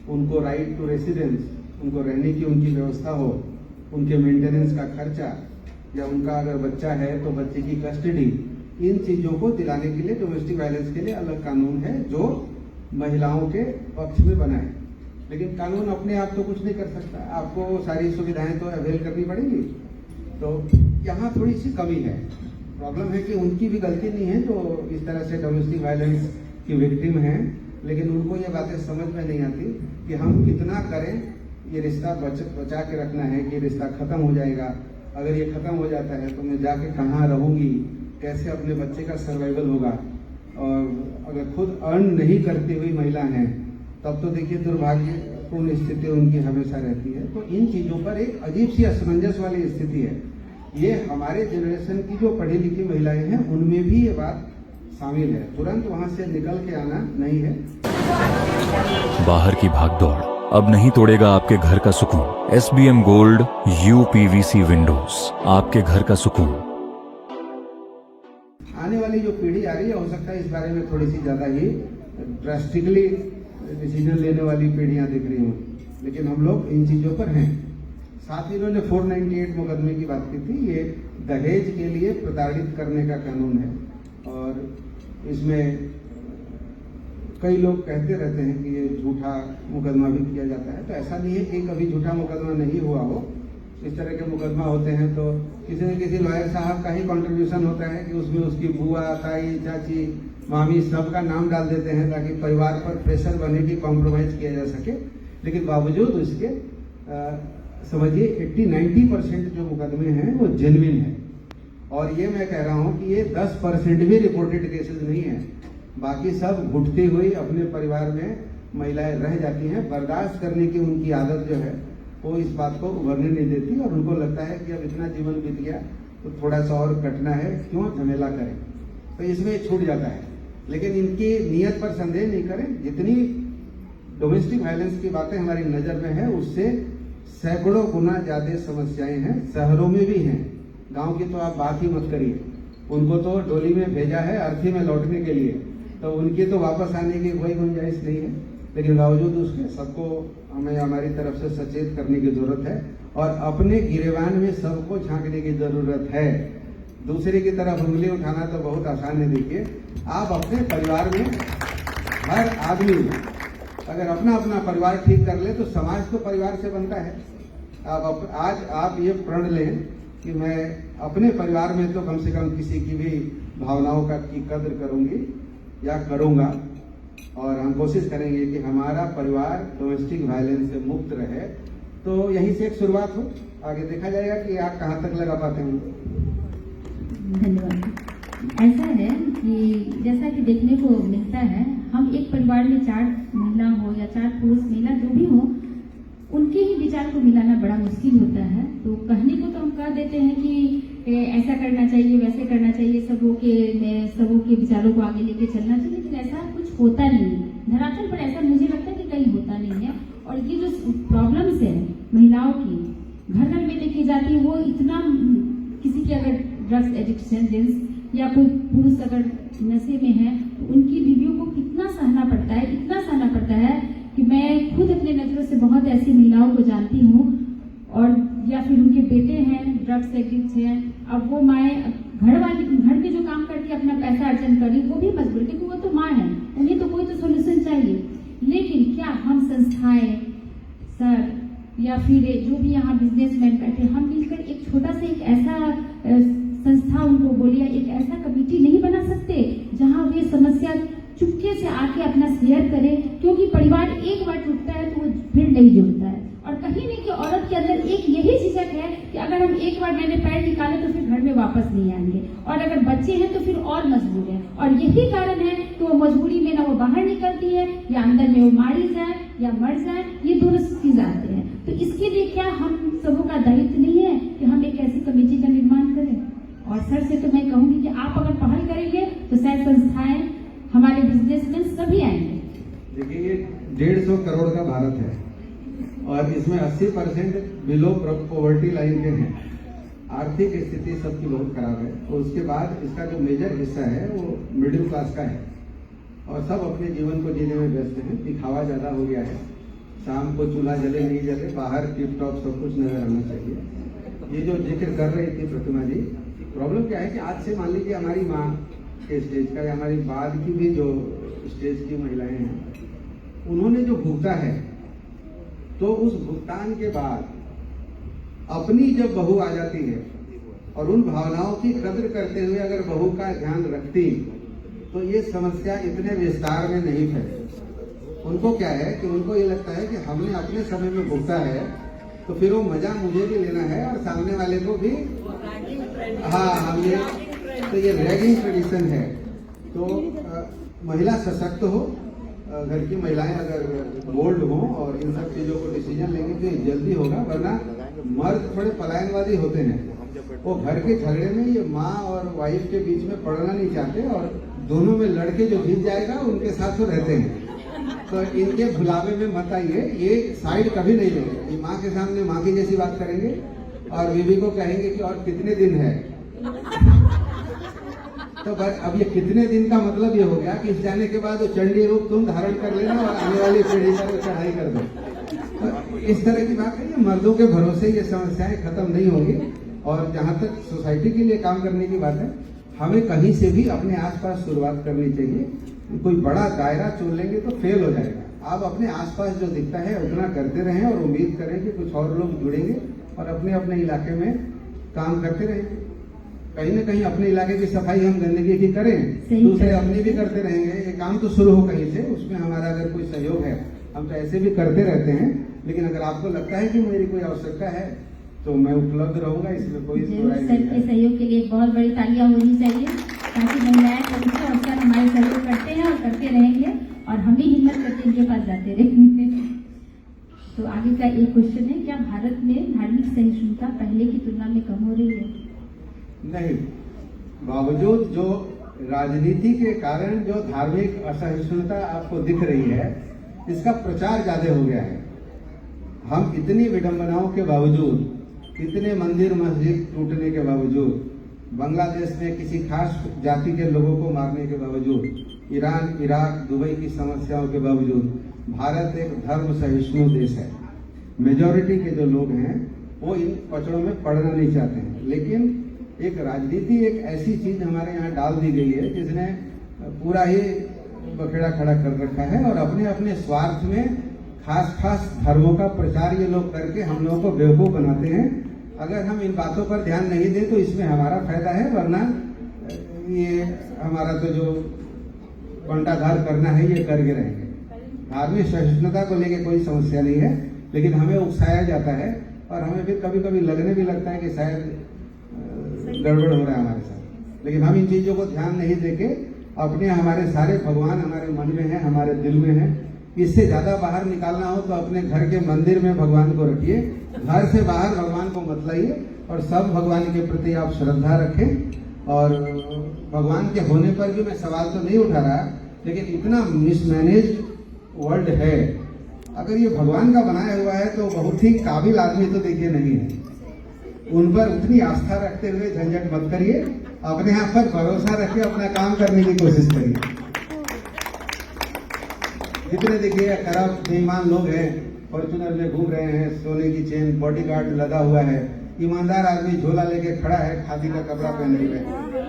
उनको राइट टू रेसिडेंस, उनको रहने की उनकी व्यवस्था हो, उनके मेंटेनेंस का खर्चा, या उनका अगर बच्चा है तो बच्चे की कस्टडी, इन चीज़ों को दिलाने के लिए डोमेस्टिक वायलेंस के लिए अलग कानून है जो महिलाओं के पक्ष में बना है। लेकिन कानून अपने आप तो कुछ नहीं कर सकता, आपको सारी सुविधाएं तो अवेल करनी पड़ेगी। तो यहाँ थोड़ी सी कमी है। प्रॉब्लम है कि उनकी भी गलती नहीं है जो इस तरह से डोमेस्टिक वायलेंस की विक्टिम हैं, लेकिन उनको ये बातें समझ में नहीं आती कि हम कितना करें, ये रिश्ता बचा के रखना है कि रिश्ता खत्म हो जाएगा, अगर ये खत्म हो जाता है तो मैं जाके कहाँ रहूँगी, कैसे अपने बच्चे का सर्वाइवल होगा। और अगर खुद अर्न नहीं करती हुई महिला हैं तब तो देखिए दुर्भाग्यपूर्ण स्थिति उनकी हमेशा रहती है। तो इन चीज़ों पर एक अजीब सी असमंजस वाली स्थिति है। ये हमारे जनरेशन की जो पढ़ी लिखी महिलाएं हैं उनमें भी ये बात शामिल है, तुरंत वहां से निकल के आना नहीं है। बाहर की भागदौड़ अब नहीं तोड़ेगा आपके घर का सुकून। SBM गोल्ड UPVC विंडोज, आपके घर का सुकून। आने वाली जो पीढ़ी आ रही है, हो सकता है इस बारे में थोड़ी सी ज्यादा ही ड्रास्टिकली डिसीजन लेने वाली पीढ़ियां दिख रही हों, लेकिन हम लोग इन चीजों पर हैं। साथ ही इन्होंने 498 मुकदमे की बात की थी। ये दहेज के लिए प्रताड़ित करने का कानून है और इसमें कई लोग कहते रहते हैं कि ये झूठा मुकदमा भी किया जाता है। तो ऐसा नहीं है कि कभी झूठा मुकदमा नहीं हुआ हो। इस तरह के मुकदमा होते हैं तो किसी न किसी लॉयर साहब का ही कंट्रीब्यूशन होता है कि उसमें उसकी बुआ, ताई, चाची, मामी सबका नाम डाल देते हैं ताकि परिवार पर प्रेशर बने कि कॉम्प्रोमाइज किया जा सके। लेकिन बावजूद उसके समझिए 80-90% जो मुकदमे हैं वो जेन्युइन है। और ये मैं कह रहा हूँ कि ये 10% भी रिपोर्टेड केसेस नहीं है। बाकी सब घुटती हुई अपने परिवार में महिलाएं रह जाती हैं। बर्दाश्त करने की उनकी आदत जो है वो इस बात को उभरने नहीं देती और उनको लगता है कि अब इतना जीवन बीत गया तो थोड़ा सा और कटना है, क्यों झमेला करें, तो इसमें छूट जाता है। लेकिन इनकी नीयत पर संदेह नहीं करें। जितनी डोमेस्टिक वायलेंस की बातें हमारी नजर में है उससे सैकड़ों गुना ज्यादा समस्याएं हैं। शहरों में भी हैं, गांव की तो आप बात ही मत करिए। उनको तो डोली में भेजा है अर्थी में लौटने के लिए, तो उनकी तो वापस आने की कोई गुंजाइश नहीं है। लेकिन बावजूद उसके सबको हमें हमारी तरफ से सचेत करने की जरूरत है और अपने गिरेबान में सबको झांकने की जरूरत है। दूसरे की तरफ उंगली उठाना तो बहुत आसान है। देखिए, आप अपने परिवार में हर आदमी अगर अपना अपना परिवार ठीक कर ले तो समाज तो परिवार से बनता है। आज आप ये प्रण लें कि मैं अपने परिवार में तो कम से कम किसी की भी भावनाओं की कद्र करूंगी या करूंगा, और हम कोशिश करेंगे कि हमारा परिवार डोमेस्टिक वायलेंस से मुक्त रहे। तो यहीं से एक शुरुआत हो, आगे देखा जाएगा कि आप कहाँ तक लगा पाते हैं। धन्यवाद। ऐसा है कि जैसा कि देखने को मिलता है, हम एक परिवार में 4 महिला हो या 4 पुरुष महिला जो भी हो, उनके ही विचार को मिलाना बड़ा मुश्किल होता है। तो कहने को तो हम कह देते हैं कि ऐसा करना चाहिए, वैसे करना चाहिए, सबों के विचारों को आगे लेके चलना चाहिए, लेकिन ऐसा कुछ होता नहीं है। धरातल पर ऐसा मुझे लगता है कि कहीं होता नहीं है। और ये जो प्रॉब्लम्स है महिलाओं की घर घर में देखी जाती है, वो इतना किसी की अगर ड्रग्स एडिक्शन जेंट्स या कोई पुरुष अगर नशे में है तो उनकी बीवियों को कितना सहना पड़ता है, इतना सहना पड़ता है कि मैं खुद अपने नजरों से बहुत ऐसी महिलाओं को जानती हूँ। और या फिर उनके बेटे हैं ड्रग्स एडिक्ट हैं, अब वो माएँ घर में जो काम करके अपना पैसा अर्जन कर रही वो भी मजबूर, क्योंकि वो तो माँ है, उन्हें तो कोई तो सोल्यूशन चाहिए। लेकिन क्या हम संस्थाएं सर या फिर जो भी यहाँ बिजनेसमैन बैठे, हम मिलकर एक छोटा सा एक ऐसा संस्था उनको बोलिए, एक ऐसा कमेटी नहीं बना सकते जहाँ वे समस्या चुपके से आके अपना शेयर करें? क्योंकि परिवार एक बार टूटता है तो वो फिर नहीं जुड़ता है। और कहीं नहीं कि औरत के अंदर एक यही झिझक है कि अगर हम एक बार मैंने पैर निकाले तो फिर घर में वापस नहीं आएंगे, और अगर बच्चे हैं तो फिर और मजबूर है। और यही कारण है कि वो मजबूरी में ना वो बाहर निकलती है या अंदर में वो मारी जाए या मर जाए, ये दोनों चीज आते हैं। तो इसके लिए क्या हम सबों का दायित्व नहीं है कि हम एक ऐसी कमेटी का निर्माण करें? और सर से तो मैं कहूंगी कि आप अगर पहल करेंगे तो शायद संस्थाएं, हमारे बिजनेसमैन सभी आएंगे। देखिए, ये 150 करोड़ का भारत है और इसमें 80% बिलो पॉवर्टी लाइन के हैं। आर्थिक स्थिति सबकी बहुत खराब है और उसके बाद इसका जो मेजर हिस्सा है वो मिडिल क्लास का है और सब अपने जीवन को जीने में व्यस्त हैं। दिखावा ज्यादा हो गया है, शाम को चूल्हा जले नहीं जले, बाहर टिप टॉप सब कुछ नजर आना चाहिए। ये जो जिक्र कर रही थी प्रतिमा जी, प्रॉब्लम क्या है कि आज से मान लीजिए हमारी माँ के स्टेज का या हमारी बाद की भी जो स्टेज की महिलाएं हैं, उन्होंने जो भुगता है, तो उस भुगतान के बाद अपनी जब बहू आ जाती है और उन भावनाओं की कद्र करते हुए अगर बहू का ध्यान रखती, तो ये समस्या इतने विस्तार में नहीं फैलती। उनको क्या है कि उनको ये लगता है कि हमने अपने समय में भुगता है, तो फिर वो मजा मुझे भी लेना है और सामने वाले को भी। हाँ, हम ये तो ये रैगिंग ट्रेडिशन है। तो महिला सशक्त हो, घर की महिलाएं अगर बोल्ड हो और इन सब चीजों को डिसीजन लेंगे तो ये जल्दी होगा, वरना मर्द थोड़े पलायनवादी होते हैं। वो घर के झगड़े में ये माँ और वाइफ के बीच में पड़ना नहीं चाहते और दोनों में लड़के जो जीत जाएगा उनके साथ तो रहते हैं। तो इनके भुलावे में मत आइए, ये साइड कभी नहीं लेंगे। ये माँ के सामने माँ की जैसी बात करेंगे और बीवी को कहेंगे कि और कितने दिन है। तो अब ये कितने दिन का मतलब ये हो गया कि इस जाने के बाद वो चंडी रूप तुम धारण कर लेना और आने वाली पीढ़ी पर चढ़ाई कर दो। तो इस तरह की बात है, ये मर्दों के भरोसे ये समस्याएं खत्म नहीं होंगी। और जहाँ तक सोसाइटी के लिए काम करने की बात है, हमें कहीं से भी अपने आसपास शुरुआत करनी चाहिए। कोई बड़ा दायरा चुन लेंगे तो फेल हो जाएगा। आप अपने आसपास जो दिखता है उतना करते रहें और उम्मीद करें कि कुछ और लोग जुड़ेंगे और अपने अपने इलाके में काम करते रहेंगे। कहीं न कहीं अपने इलाके की सफाई हम गंदगी की करें, दूसरे अपनी भी करते रहेंगे। ये काम तो शुरू हो कहीं से, उसमें हमारा अगर कोई सहयोग है, हम तो ऐसे भी करते रहते हैं। लेकिन अगर आपको लगता है कि मेरी कोई आवश्यकता है तो मैं उपलब्ध रहूंगा, इसमें कोई सर के सहयोग के लिए एक बहुत बड़ी तालियां होनी चाहिए, ताकि महिलाएं और सर हमारे सहयोग करते हैं और करते रहेंगे और हम भी हिम्मत करके इनके पास जाते रहेंगे। तो आगे का एक क्वेश्चन है, क्या भारत में धार्मिक सहिष्णुता पहले की तुलना में कम हो रही है? नहीं, बावजूद जो राजनीति के कारण जो धार्मिक असहिष्णुता आपको दिख रही है, इसका प्रचार ज्यादा हो गया है। हम इतनी विडंबनाओं के बावजूद, इतने मंदिर मस्जिद टूटने के बावजूद, बांग्लादेश में किसी खास जाति के लोगों को मारने के बावजूद, ईरान, इराक, दुबई की समस्याओं के बावजूद, भारत एक धर्म सहिष्णु देश है। मेजॉरिटी के जो लोग हैं वो इन पचड़ों में पड़ना नहीं चाहते हैं। लेकिन एक राजनीति एक ऐसी चीज हमारे यहाँ डाल दी गई है जिसने पूरा ही बखेड़ा खड़ा कर रखा है और अपने अपने स्वार्थ में खास धर्मों का प्रचार ये लोग करके हम लोगों को बेवकूफ बनाते हैं। अगर हम इन बातों पर ध्यान नहीं दें तो इसमें हमारा फायदा है, वरना ये हमारा तो जो बंटाधार करना है ये करके रहेंगे। धार्मिक सहिष्णुता को लेकर कोई समस्या नहीं है, लेकिन हमें उकसाया जाता है और हमें फिर कभी कभी लगने भी लगता है कि शायद गड़बड़ हो रहा है हमारे साथ। लेकिन हम इन चीजों को ध्यान नहीं देके अपने हमारे सारे भगवान हमारे मन में है, हमारे दिल में है। इससे ज्यादा बाहर निकालना हो तो अपने घर के मंदिर में भगवान को रखिए, घर से बाहर भगवान को मत लाइए और सब भगवान के प्रति आप श्रद्धा रखें। और भगवान के होने पर भी मैं सवाल तो नहीं उठा रहा, लेकिन इतना मिसमैनेज वर्ल्ड है। अगर ये भगवान का बनाया हुआ है तो बहुत ही काबिल आदमी तो देखिए नहीं है। उन पर उतनी आस्था रखते हुए झंझट मत करिए, अपने आप पर भरोसा रखिए, अपना काम करने की कोशिश करिए। जितने देखिए खराब बेईमान लोग हैं, फॉर्च्यूनर में घूम रहे हैं, सोने की चेन, बॉडीगार्ड लगा हुआ है, ईमानदार आदमी झोला लेके खड़ा है, खादी का कपड़ा पहने हुए,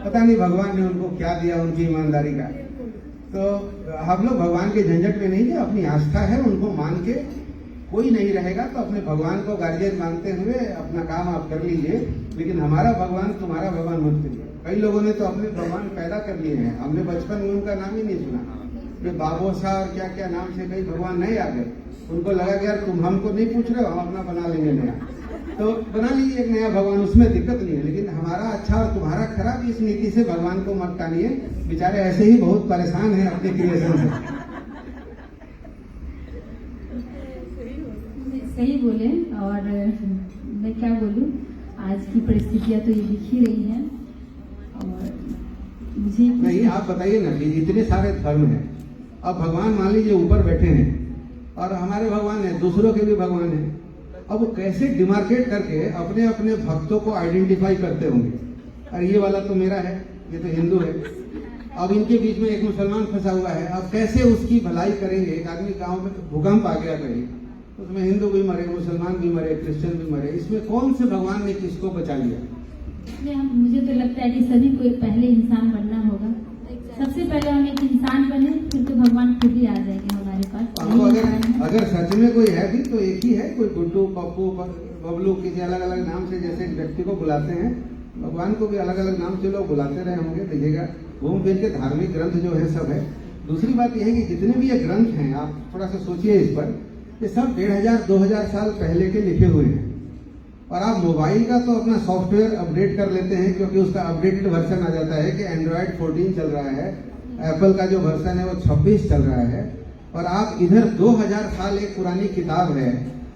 पता नहीं भगवान ने उनको क्या दिया उनकी ईमानदारी का। तो हम लोग भगवान के झंझट में नहीं थे, अपनी आस्था है उनको मान के। कोई नहीं रहेगा तो अपने भगवान को गार्जियन मानते हुए अपना काम आप कर लीजिए, लेकिन हमारा भगवान तुम्हारा भगवान मत करिए। कई लोगों ने तो अपने भगवान पैदा कर लिए हैं, हमने बचपन में उनका नाम ही नहीं सुना। ये बाबोसा और क्या क्या नाम से कई भगवान नहीं आ गए, उनको लगा कि यार तुम हमको नहीं पूछ रहे हो, हम अपना बना लेंगे नया। तो बना लीजिए एक नया भगवान, उसमें दिक्कत नहीं है। लेकिन हमारा अच्छा और तुम्हारा खराब, इस नीति से भगवान को मत टानिए। बेचारे ऐसे ही बहुत परेशान हैं अपने क्रिएशन से। सही बोले, और मैं क्या बोलूं, आज की परिस्थितियां तो ये दिख ही रही हैं। और मुझे नहीं, आप बताइए ना कि इतने सारे धर्म हैं, अब भगवान मान लीजिए ऊपर बैठे हैं और हमारे भगवान है, दूसरों के भी भगवान है। अब वो कैसे डिमार्केट करके अपने अपने भक्तों को आइडेंटिफाई करते होंगे, अरे ये वाला तो मेरा है, ये तो हिंदू है। अब इनके बीच में एक मुसलमान फंसा हुआ है, अब कैसे उसकी भलाई करेंगे। एक आदमी गांव में भूकंप आ गया कहीं, उसमें हिंदू भी मरे, मुसलमान भी मरे, क्रिश्चियन भी मरे, इसमें कौन से भगवान ने किसको बचा लिया? इसलिए मुझे तो लगता है कि सभी को पहले इंसान बनना होगा। सबसे पहले हम एक इंसान बने, फिर तो भगवान खुद ही आ जाएंगे हमारे पास। अगर सच में कोई है भी तो एक ही है, कोई गुड्डू, पप्पू, बबलू, किसी अलग अलग नाम से जैसे व्यक्ति को बुलाते हैं, भगवान को भी अलग अलग नाम से लोग बुलाते रहे होंगे। देखिएगा घूम फिर के धार्मिक ग्रंथ जो है सब है। दूसरी बात यह है कि जितने भी ये ग्रंथ हैं, आप थोड़ा सा सोचिए इस पर, ये सब 1500-2000 साल पहले के लिखे हुए हैं। और आप मोबाइल का तो अपना सॉफ्टवेयर अपडेट कर लेते हैं, क्योंकि उसका अपडेटेड वर्जन आ जाता है कि एंड्रॉयड 14 चल रहा है, एप्पल का जो वर्जन है वो 26 चल रहा है। और आप इधर 2000 साल एक पुरानी किताब है,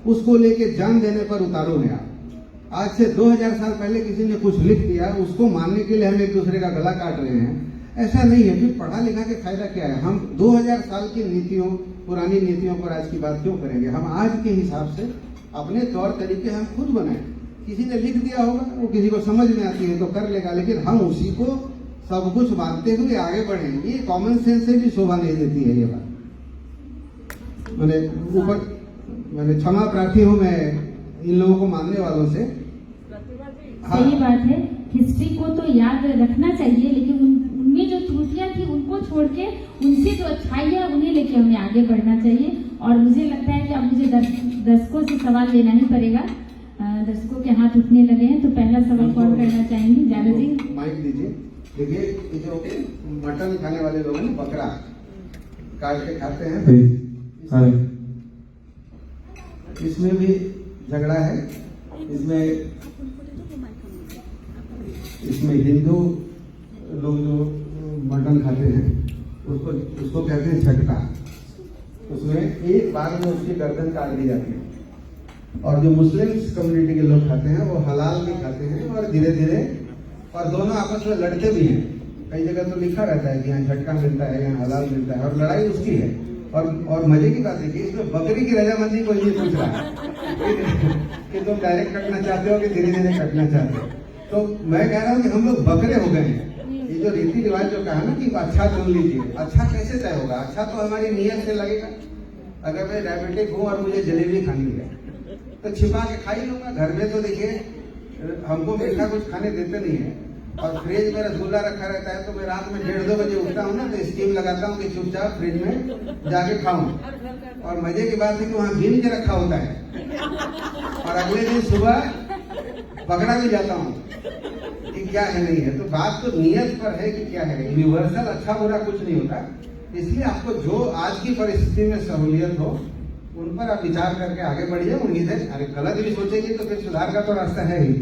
उसको लेके जान देने पर उतारू हैं आप। आज से 2000 साल पहले किसी ने कुछ लिख दिया, उसको मानने के लिए हम एक दूसरे का गला काट रहे हैं। ऐसा नहीं है। फिर पढ़ा लिखा के फायदा क्या है? हम 2000 साल की नीतियों, पुरानी नीतियों पर आज की बात क्यों करेंगे? हम आज के हिसाब से अपने तौर तरीके हम खुद बनाए। किसी ने लिख दिया होगा, वो किसी को समझ में आती है तो कर लेगा, लेकिन हम उसी को सब कुछ मानते हुए आगे बढ़ेंगे, ये कॉमन सेंस से भी शोभा नहीं देती है। ये बात मैंने क्षमा प्रार्थी हूँ मैं इन लोगों को मानने वालों से। हाँ। सही बात है, हिस्ट्री को तो याद रखना चाहिए, लेकिन उनमें जो त्रुटियां थी उनको छोड़ के उनसे जो अच्छाई है उन्हें लेके हमें आगे बढ़ना चाहिए। और मुझे लगता है कि अब मुझे दर्शकों से सवाल लेना ही पड़ेगा। दर्शकों के हाथ उठने लगे हैं, तो पहला सवाल कौन करना चाहेंगे? जावेद जी, माइक दीजिए। देखिए, ये जो मटन खाने वाले लोग हैं, बकरा काट के खाते हैं, इसमें भी झगड़ा है। इसमें हिंदू लोग जो मटन खाते हैं उसको कहते हैं झटका। उसमें एक बार में उसकी गर्दन काट दी जाती है। और जो मुस्लिम कम्युनिटी के लोग खाते हैं वो हलाल भी खाते हैं, और धीरे धीरे, और दोनों आपस में लड़ते भी हैं। कई जगह तो लिखा रहता है कि यहाँ झटका मिलता है, यहाँ हलाल मिलता है, और लड़ाई उसकी है। और मजे की बात है कि इसमें बकरी की रजामंदी कोई नहीं पूछ रहा कि तुम डायरेक्ट कटना चाहते हो कि धीरे धीरे कटना चाहते हो। तो मैं कह रहा हूँ कि हम लोग बकरे हो गए हैं। ये जो रीति रिवाज जो कहा ना कि अच्छा चुन लीजिए, अच्छा कैसे तय होगा? अच्छा तो हमारी नीयत से लगेगा। अगर मैं डायबिटिक हूँ और मुझे जलेबी खानी है तो छिपा के खा ही लूंगा। घर में तो देखिए हमको मीठा कुछ खाने देते नहीं है, और फ्रिज में रसगुल्ला रखा रहता है, तो मैं रात में 1:30-2 बजे उठता हूँ ना, तो स्टीम लगाता हूँ कि चुपचाप फ्रिज में जाके खाऊं। और मजे की बात है कि वहाँ गिन के रखा होता है, और अगले दिन सुबह पकड़ा भी जाता हूँ कि क्या है नहीं है। तो बात तो नियत पर है कि क्या है। यूनिवर्सल अच्छा बुरा कुछ नहीं होता। इसलिए आपको जो आज की परिस्थिति में सहूलियत हो उन पर आप विचार करके आगे बढ़िए। उम्मीद है, अरे गलत भी सोचेंगे तो फिर सुधार का तो रास्ता है ही।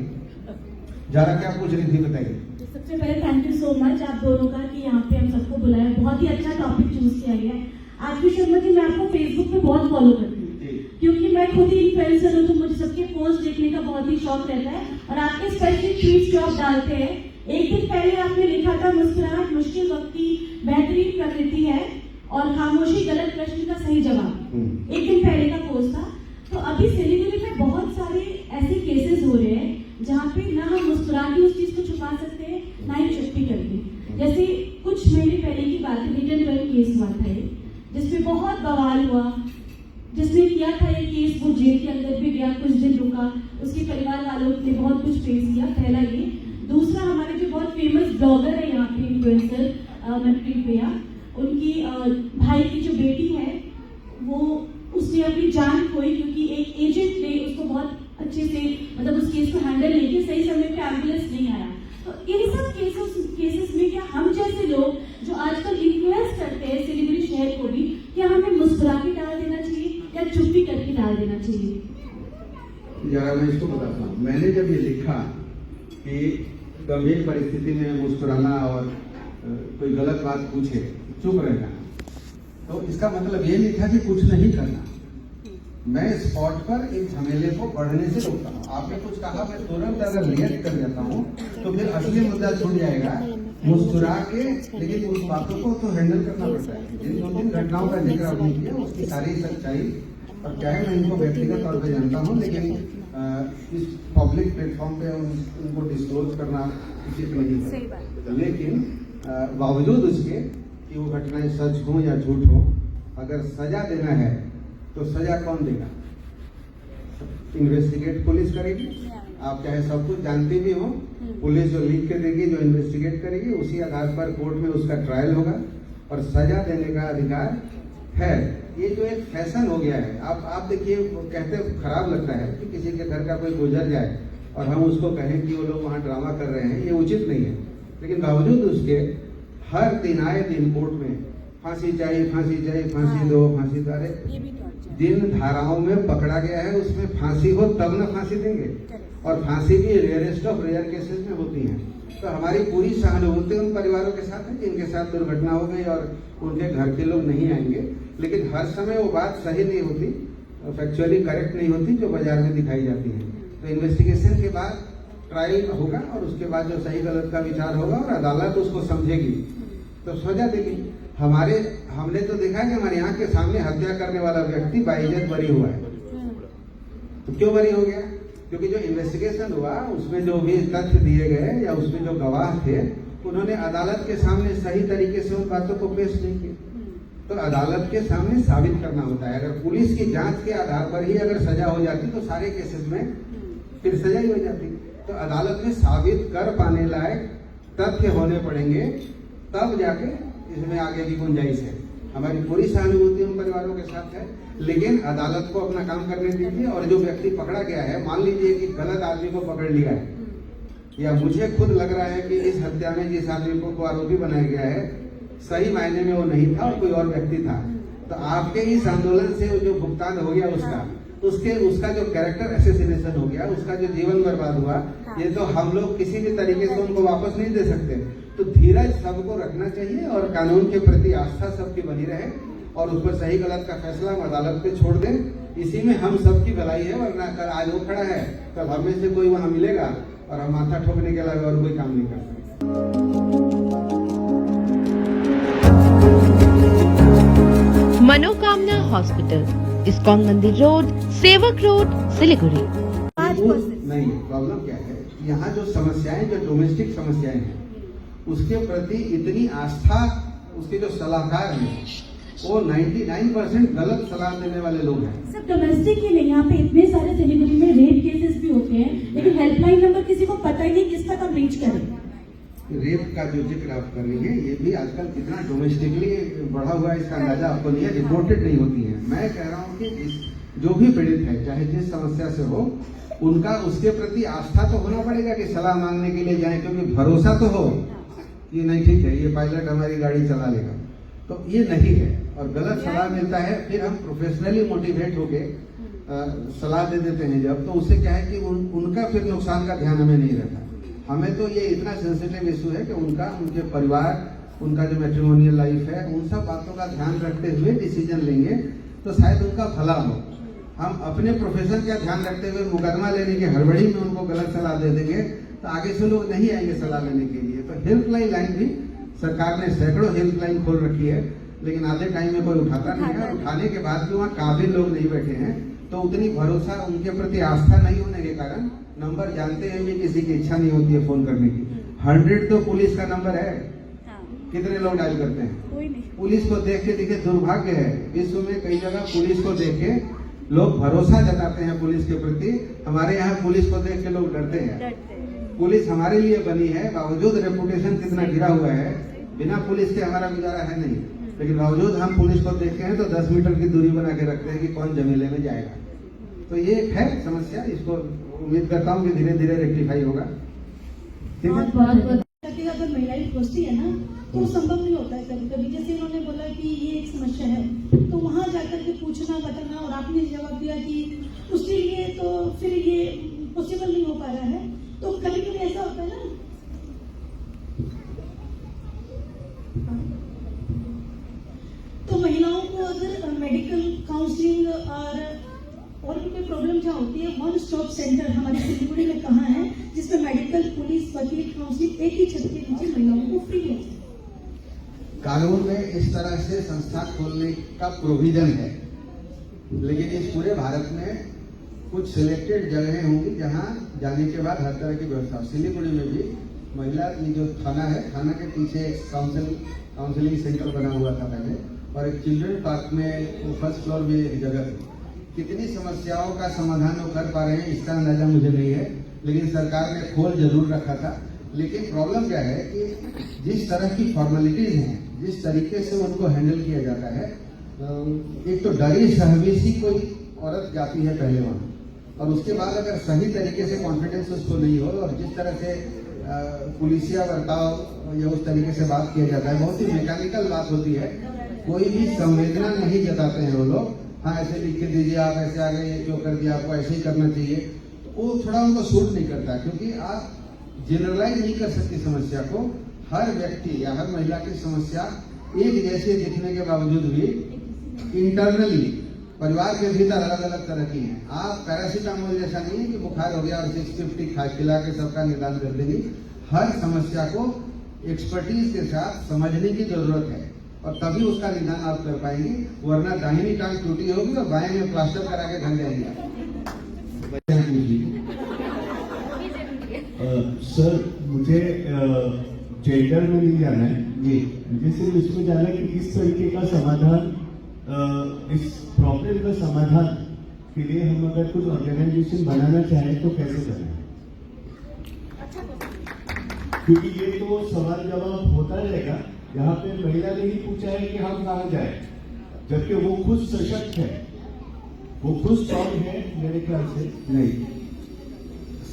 जरा क्या पूछ रही थी बताइए। सबसे पहले थैंक यू सो मच आप दोनों का कि यहाँ पे हम सबको बुलाया। बहुत ही अच्छा टॉपिक चूज किया गया है। आरपी शर्मा जी, मैं आपको फेसबुक पे बहुत फॉलो करती हूँ, क्योंकि मैं खुद ही इन्फ्लुएंसर हूँ, तो मुझे सबके पोस्ट देखने का बहुत ही शौक रहता है। और आपके स्पेशली ट्वीट्स जो आप डालते हैं, एक दिन पहले आपने लिखा था, मुस्कुराहट मुश्किल वक्त की बेहतरीन प्रकृति है और खामोशी गलत प्रश्न का सही जवाब। एक दिन पहले का पोस्ट था। तो अभी सिलीगुड़ी में बहुत सारे ऐसे केसेस हो रहे हैं जहाँ पे ना हम मुस्कुरा के उस चीज को छुपा सकते हैं, ना ही चुप्पी करके। जैसे कुछ महीने पहले की बात है, रिटर्न ट्वेल केस हुआ था जिसमें बहुत बवाल हुआ। जिसने किया था ये केस वो जेल के अंदर भी गया, कुछ दिन रुका, उसके परिवार वालों ने बहुत कुछ फेस किया। पहला ये। दूसरा, हमारे जो बहुत फेमस ब्लॉगर है यहाँ पे, इन्फ्लुएंसर मनप्रीत भैया, उनकी भाई की जो बेटी है वो उसने अपनी जान खोई, क्योंकि एक एजेंट ने उसको बहुत अच्छे से मतलब उस केस को हैंडल नहीं किया, सही समय पे एम्बुलेंस नहीं आया। तो इन सब केसेस में क्या हम जैसे लोग जो आजकल इन्फ्लुएंस करते हैं सिलीगुड़ी शहर को भी, क्या हमें मुस्कुरा के डाल देना चाहिए या चुप्पी करके डाल देना चाहिए? जरा मैं इसको बताता हूँ। मैंने जब ये लिखा कि गंभीर परिस्थिति में मुस्कुराना और कोई गलत बात पूछे चुप रहना, तो इसका मतलब ये नहीं था कि कुछ नहीं करना। मैं स्पॉट पर एक झमेले को बढ़ने से रोकता हूँ। आपने कुछ कहा, मैं तुरंत अगर रिएक्ट कर जाता हूँ तो फिर असली मुद्दा छूट जाएगा। मुस्कुरा के, लेकिन उस बातों को तो हैंडल करना पड़ता है। जिन 2-3 घटनाओं का जिक्र आपने किया उसकी सारी सच्चाई और क्या है, मैं इनको व्यक्तिगत तौर पर जानता हूँ, लेकिन इस पब्लिक प्लेटफॉर्म पे उनको डिस्क्लोज करना उचित नहीं है। लेकिन बावजूद उसके कि वो घटनाएं सच हो या झूठ हो, अगर सजा देना है तो सजा कौन देगा? इन्वेस्टिगेट पुलिस करेगी। आप चाहे सब कुछ जानती भी हो, पुलिस जो लिख के देगी, जो इन्वेस्टिगेट करेगी, उसी आधार पर कोर्ट में उसका ट्रायल होगा और सजा देने का अधिकार है। ये जो एक फैशन हो गया है, आप देखिए, कहते खराब लगता है कि किसी के घर का कोई गुजर जाए और हम उसको कहें कि वो लोग वहाँ ड्रामा कर रहे हैं, ये उचित नहीं है। लेकिन बावजूद उसके हर दिन आए दिन कोर्ट में फांसी चाहिए, फांसी चाहिए, फांसी दो, फांसी दो। अरे जिन धाराओं में पकड़ा गया है उसमें फांसी हो तब ना फांसी देंगे, और फांसी भी रेयरेस्ट ऑफ रेयर केसेस में होती है। तो हमारी पूरी सहानुभूति उन परिवारों के साथ है जिनके साथ दुर्घटना हो गई और उनके घर के लोग नहीं आएंगे। लेकिन हर समय वो बात सही नहीं होती, फैक्चुअली करेक्ट नहीं होती जो बाजार में दिखाई जाती है। तो इन्वेस्टिगेशन के बाद ट्रायल होगा और उसके बाद जो सही गलत का विचार होगा और अदालत उसको समझेगी तो सजा देगी। हमने तो देखा है कि हमारे यहाँ के सामने हत्या करने वाला व्यक्ति बाइज्जत बरी हुआ है। तो क्यों बरी हो गया? क्योंकि जो इन्वेस्टिगेशन हुआ उसमें जो भी तथ्य दिए गए या उसमें जो गवाह थे उन्होंने अदालत के सामने सही तरीके से उन बातों को पेश नहीं किया। तो अदालत के सामने साबित करना होता है। अगर पुलिस की जांच के आधार पर ही अगर सजा हो जाती तो सारे केसेस में फिर सजा ही हो जाती। तो अदालत में साबित कर पाने लायक तथ्य होने पड़ेंगे, तब जाके इसमें आगे की गुंजाइश है। हमारी पूरी सहानुभूति उन परिवारों के साथ है, लेकिन अदालत को अपना काम करने दीजिए। और जो व्यक्ति पकड़ा गया है, मान लीजिए कि गलत आदमी को पकड़ लिया है, या मुझे खुद लग रहा है कि इस हत्या में जिस आदमी को आरोपी बनाया गया है सही मायने में वो नहीं था और कोई और व्यक्ति था, तो आपके इस आंदोलन से जो भुगतान हो गया उसका जो कैरेक्टर एसेसिनेशन हो गया, उसका जो जीवन बर्बाद हुआ, ये तो हम लोग किसी भी तरीके से उनको वापस नहीं दे सकते। तो धीरज सबको रखना चाहिए और कानून के प्रति आस्था सबकी बनी रहे और उस पर सही गलत का फैसला हम अदालत पे छोड़ दें। इसी में हम सबकी भलाई है। वरना कल आज वो खड़ा है, कल हम में से कोई वहाँ मिलेगा और हम माथा ठोकने के अलावा और कोई काम नहीं कर सकते। मनोकामना हॉस्पिटल, इस्कॉन मंदिर रोड, सेवक रोड, सिलीगुड़ी। नहीं, प्रॉब्लम क्या है, यहाँ जो समस्याएं, जो डोमेस्टिक समस्याएं हैं, उसके प्रति इतनी आस्था उसके जो सलाहकार हैं वो 99% गलत सलाह देने वाले लोग हैं। सब डोमेस्टिक ही नहीं, यहाँ पे इतने सारे सिलीगुड़ी में रेप केसेस भी होते हैं, लेकिन हेल्पलाइन नंबर किसी को पता ही नहीं किस तक हम रीच करें। रेप का जो जिक्र आप कर रही है, ये भी आजकल कितना डोमेस्टिकली बढ़ा हुआ है, इसका अंदाजा आपको नहीं है, रिपोर्टेड नहीं होती है। मैं कह रहा हूँ कि जो भी पीड़ित है, चाहे जिस समस्या से हो, उनका उसके प्रति आस्था तो होना पड़ेगा कि सलाह मांगने के लिए जाए, क्योंकि भरोसा तो हो कि नहीं ठीक है ये पायलट हमारी गाड़ी चला लेगा, तो ये नहीं है। और गलत सलाह मिलता है, फिर हम प्रोफेशनली मोटिवेट होके सलाह दे देते हैं जब, तो उससे क्या है कि उनका फिर नुकसान का ध्यान हमें नहीं रहता। हमें तो ये इतना सेंसिटिव इशू है कि उनके परिवार, उनका जो मैट्रिमोनियल लाइफ है, उन सब बातों का ध्यान रखते हुए डिसीजन लेंगे तो शायद उनका भला हो। हम अपने प्रोफेशन का ध्यान रखते हुए मुकदमा लेने की हड़बड़ी में उनको गलत सलाह दे देंगे तो आगे से लोग नहीं आएंगे सलाह लेने के लिए। तो हेल्पलाइन लाइन भी सरकार ने सैकड़ों हेल्पलाइन खोल रखी है, लेकिन आधे टाइम में कोई उठाता नहीं है। और उठाने के बाद भी वहाँ काबिल लोग नहीं बैठे हैं, तो उतनी भरोसा, उनके प्रति आस्था नहीं होने के कारण नंबर जानते हैं भी किसी की इच्छा नहीं होती है फोन करने की। 100 तो पुलिस का नंबर है, कितने लोग डायल करते हैं? पुलिस को देख के देखिए, दुर्भाग्य है विश्व में कई जगह पुलिस को देख के लोग भरोसा जताते हैं पुलिस के प्रति। हमारे यहाँ पुलिस को देख के लोग डरते हैं। पुलिस हमारे लिए बनी है, बावजूद रेपुटेशन कितना गिरा हुआ है, बिना पुलिस के हमारा गुजारा है नहीं, लेकिन बावजूद हम पुलिस को देखते हैं तो 10 मीटर की दूरी बना के रखते हैं कि कौन जमीले में जाएगा। तो ये है समस्या, इसको उम्मीद करता हूँ कि धीरे धीरे रेक्टिफाई होगा। ठीक है, अगर महिलाएं पहुंचती है ना तो संभव नहीं होता है कभी कभी। जैसे इन्होंने बोला कि ये एक समस्या है, तो वहां जाकर के पूछना बताना, और आपने जवाब दिया कि उसके लिए तो फिर ये पॉसिबल नहीं हो पा रहा है। तो कभी कभी ऐसा होता है ना, तो महिलाओं को अगर मेडिकल काउंसलिंग और भी कोई प्रॉब्लम क्या होती है, वन स्टॉप सेंटर हमारे सिलीगुड़ी में कहाँ है जिसमें मेडिकल, पुलिस, वकील, काउंसलिंग एक ही छत के नीचे महिलाओं को फ्री है। कानून में इस तरह से संस्था खोलने का प्रोविजन है, लेकिन इस पूरे भारत में कुछ सिलेक्टेड जगहें होंगी जहां जाने के बाद हर तरह की व्यवस्था। सिलीगुड़ी में भी महिला जो थाना है, थाना के पीछे काउंसलिंग सेंटर बना हुआ था पहले, और एक चिल्ड्रन पार्क में फर्स्ट फ्लोर में एक जगह थी। कितनी समस्याओं का समाधान वो कर पा रहे हैं इसका अंदाजा मुझे नहीं है, लेकिन सरकार ने खोल जरूर रखा था। लेकिन प्रॉब्लम क्या है कि जिस तरह की फॉर्मेलिटीज हैं, जिस तरीके से उनको हैंडल किया जाता है, एक तो डरी सहमी कोई औरत जाती है पहले वहाँ, और उसके बाद अगर सही तरीके से कॉन्फिडेंस उसको नहीं हो और जिस तरह से पुलिसिया बर्ताव या उस तरीके से बात किया जाता है, बहुत ही मैकेनिकल बात होती है, कोई भी संवेदना नहीं जताते हैं वो लोग। हाँ ऐसे लिख के दीजिए, आप ऐसे आ गए, ये क्यों कर दिया, आपको ऐसे ही करना चाहिए, तो वो थोड़ा उनको सूट नहीं करता, क्योंकि आप जनरलाइज नहीं कर सकती समस्या को। हर व्यक्ति या हर महिला की समस्या एक जैसे दिखने के बावजूद भी इंटरनली परिवार के भीतर अलग अलग तरह की हैं। आप पैरासीटामोल जैसा नहीं है कि बुखार हो गया और 650 खिला के सबका निदान कर देंगी। हर समस्या को एक्सपर्टीज के साथ समझने की जरूरत है और तभी उसका निदान आप कर पाएंगे, वरना दाहिनी टांग टूटी होगी और बाएं में प्लास्टर करा के ढल जाएंगे। सर मुझे जेंडर में नहीं जाना है जी, मुझे सिर्फ इसमें जाना है कि इस तरीके का समाधान, इस प्रॉब्लम का समाधान के लिए हम अगर कुछ ऑर्गेनाइजेशन बनाना चाहें तो कैसे करें, क्योंकि ये तो सवाल जवाब होता रहेगा। यहाँ पे महिला ने ही पूछा है कि हम कहाँ जाए, जबकि वो खुद सशक्त है, वो खुद स्ट्रॉन्ग है। मेरे ख्याल से नहीं,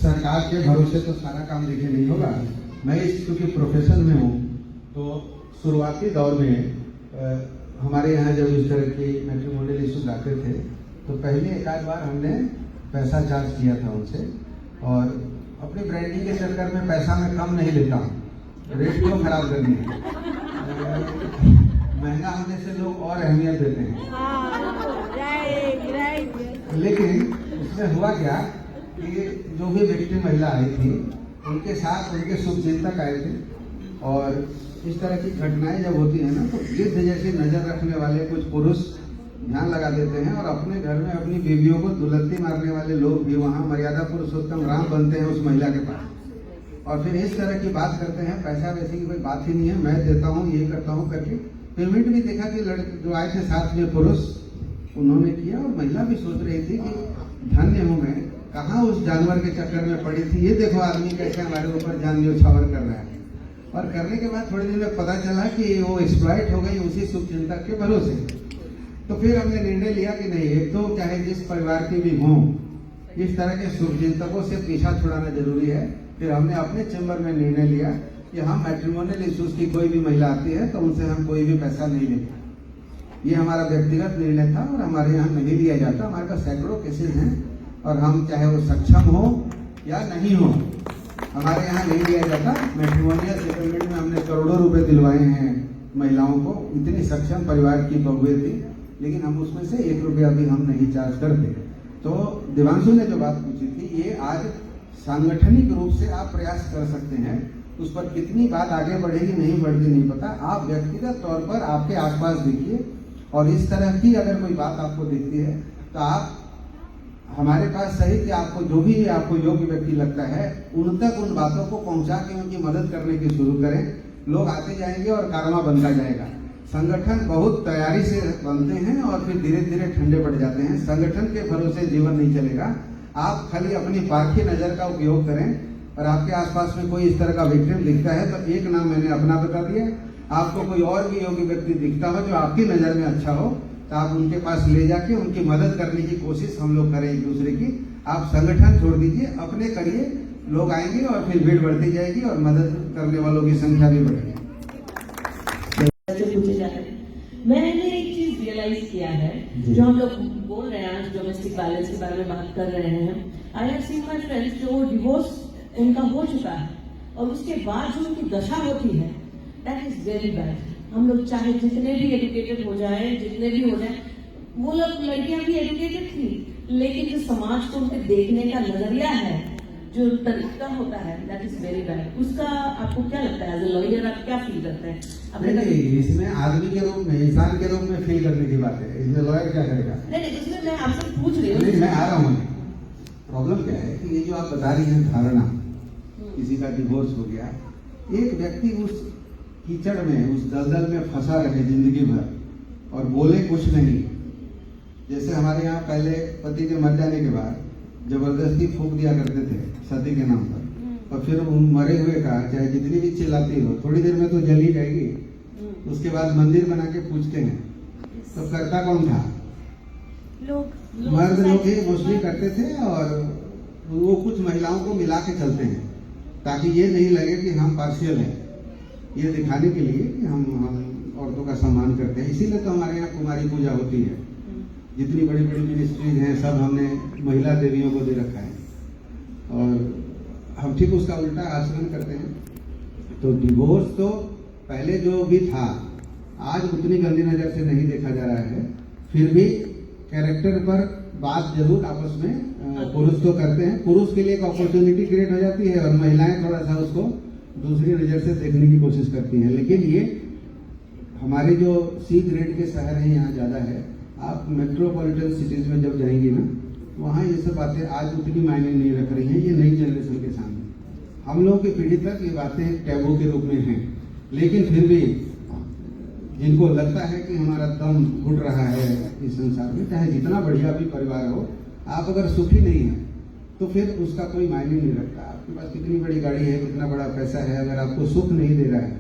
सरकार के भरोसे तो सारा काम देखिए नहीं होगा। मैं इस क्योंकि प्रोफेशन में हूँ, तो शुरुआती दौर में हमारे यहाँ जब इस तरह की मैट्रिमोनियल इश्यूज आते थे तो पहले एक आध बार हमने पैसा चार्ज किया था उनसे, और अपनी ब्रांडिंग के चक्कर में पैसा मैं कम नहीं लेता हूँ, रेट क्यों खराब करनी है। महंगा होने से लोग और अहमियत देते हैं। लेकिन उसमें हुआ क्या कि जो भी विक्टिम महिला आई थी उनके साथ उनके शुभचिंतक आए थे, और इस तरह की घटनाएं जब होती है ना तो गिद्ध जैसी नजर रखने वाले कुछ पुरुष ध्यान लगा देते हैं और अपने घर में अपनी बीवियों को दुलत्ती मारने वाले लोग भी वहाँ मर्यादा पुरुषोत्तम राम बनते हैं उस महिला के पास, और फिर इस तरह की बात करते हैं। पैसा वैसे की कोई बात ही नहीं है, मैं देता हूँ, ये करता हूँ करके पेमेंट भी देखा कि लड़के जो आए थे साथ में पुरुष उन्होंने किया, और महिला भी सोच रही थी कि धन्य हूँ मैं, कहाँ उस जानवर के चक्कर में पड़ी थी, ये देखो आदमी कैसे हमारे ऊपर जान न्यौछावर कर रहा है। और करने के बाद थोड़ी देर में पता चला कि वो एक्सप्लॉइट हो गई उसी शुभचिंतक के भरोसे। तो फिर हमने निर्णय लिया कि नहीं, एक तो चाहे जिस परिवार की भी हों, इस तरह के शुभचिंतकों से पीछा छुड़ाना जरूरी है। फिर हमने अपने चैम्बर में निर्णय लिया कि हम मैट्रिमोनियल इश्यूज की कोई भी महिला आती है तो उनसे हम कोई भी पैसा नहीं लेते। ये हमारा व्यक्तिगत निर्णय था और हमारे यहाँ नहीं लिया जाता। हमारे पास सैकड़ों केसेज हैं और हम चाहे वो सक्षम हो या नहीं हो, हमारे यहाँ नहीं लिया जाता। मैट्रिमोनियल सेटलमेंट में हमने करोड़ों रुपए दिलवाए हैं महिलाओं को, इतनी सक्षम परिवार की बहुएं थी, लेकिन हम उसमें से 1 रुपया भी हम नहीं चार्ज करते। तो देवांशु ने जो बात पूछी थी, ये आज सांगठनिक रूप से आप प्रयास कर सकते हैं, उस पर कितनी बात आगे बढ़ेगी नहीं बढ़ेगी नहीं पता। आप व्यक्तिगत तौर पर आपके आसपास देखिए, और इस तरह की अगर कोई बात आपको दिखती है तो आप हमारे पास सही कि आपको जो भी आपको योग्य व्यक्ति लगता है उन तक उन बातों को पहुंचा के उनकी मदद करने की शुरू करें। लोग आते जाएंगे और कारवा बनता जाएगा। संगठन बहुत तैयारी से बनते हैं और फिर धीरे धीरे ठंडे पड़ जाते हैं। संगठन के भरोसे जीवन नहीं चलेगा। आप खाली अपनी पारखी नजर का उपयोग करें, और आपके आसपास में कोई इस तरह का विक्टिम दिखता है तो एक नाम मैंने अपना बता दिया। आपको कोई और भी योग्य व्यक्ति दिखता हो जो आपकी नजर में अच्छा हो तो आप उनके पास ले जाके उनकी मदद करने की कोशिश हम लोग करें एक दूसरे की। आप संगठन छोड़ दीजिए, अपने करिए, लोग आएंगे और फिर भीड़ बढ़ती जाएगी और मदद करने वालों की संख्या भी बढ़ेगी। पूछे जाते हैं, मैंने एक चीज रियलाइज किया है, जो हम लोग बोल रहे हैं आज डोमेस्टिक वायलेंस के बारे में बात कर रहे हैं। I have seen my friends जो डिवोर्स उनका हो चुका है और उसके बाद जो उनकी दशा होती है, दैट इज वेरी बैड। हम लोग चाहे जितने भी एजुकेटेड हो जाए, जितने भी हो जाए, वो लोग लड़कियां भी एजुकेटेड थी, लेकिन जो समाज को उनके देखने का नजरिया है, जो तरीका होता है, दैट इज वेरी बैड। उसका आपको क्या लगता है एज ए लॉयर, आप क्या फील करते हैं? नहीं, इसमें आदमी के रूप में, इंसान के रूप में फील करने की बात है, इसमें लॉयर क्या करेगा? नहीं, इसमें मैं आपसे पूछ रही हूँ। नहीं, मैं आ रहा हूँ। प्रॉब्लम क्या है कि ये जो आप बता रही हैं धारणा, किसी का डिवोर्स हो गया, एक व्यक्ति उस कीचड़ में, उस दलदल में फंसा रहे जिंदगी भर और बोले कुछ नहीं, जैसे हमारे यहाँ पहले पति के मर जाने के बाद जबरदस्ती फूंक दिया करते थे सती के नाम पर, और फिर उन मरे हुए का चाहे जितनी भी चिल्लाती हो थोड़ी देर में तो जल ही जाएगी, उसके बाद मंदिर बना के पूजते हैं। तो करता कौन था? मर्द लोग ही मोस्टली करते थे, और वो कुछ महिलाओं को मिला के चलते हैं ताकि ये नहीं लगे कि हम पार्शियल हैं, ये दिखाने के लिए कि हम औरतों का सम्मान करते हैं। इसीलिए तो हमारे यहाँ कुमारी पूजा होती है। जितनी बड़ी बड़ी मिनिस्ट्रीज हैं सब हमने महिला देवियों को दे रखा है, और हम ठीक उसका उल्टा आचरण करते हैं। तो डिवोर्स तो पहले जो भी था आज उतनी गंदी नजर से नहीं देखा जा रहा है, फिर भी कैरेक्टर पर बात जरूर आपस में पुरुष तो करते हैं। पुरुष के लिए एक अपॉर्चुनिटी क्रिएट हो जाती है और महिलाएं थोड़ा सा उसको दूसरी नजर से देखने की कोशिश करती हैं। लेकिन ये हमारे जो सी ग्रेड के शहर हैं यहाँ ज्यादा है। आप मेट्रोपॉलिटन सिटीज में जब जाएंगे ना, वहाँ ये सब बातें आज उतनी मायने नहीं रख रही हैं। ये नई जनरेशन के सामने हम लोगों की पीढ़ी तक ये बातें टैबू के रूप में हैं, लेकिन फिर भी जिनको लगता है कि हमारा दम घुट रहा है इस संसार में, चाहे जितना बढ़िया भी परिवार हो, आप अगर सुखी नहीं है तो फिर उसका कोई मायने नहीं रखता। आपके पास कितनी बड़ी गाड़ी है, कितना बड़ा पैसा है, अगर आपको सुख नहीं दे रहा है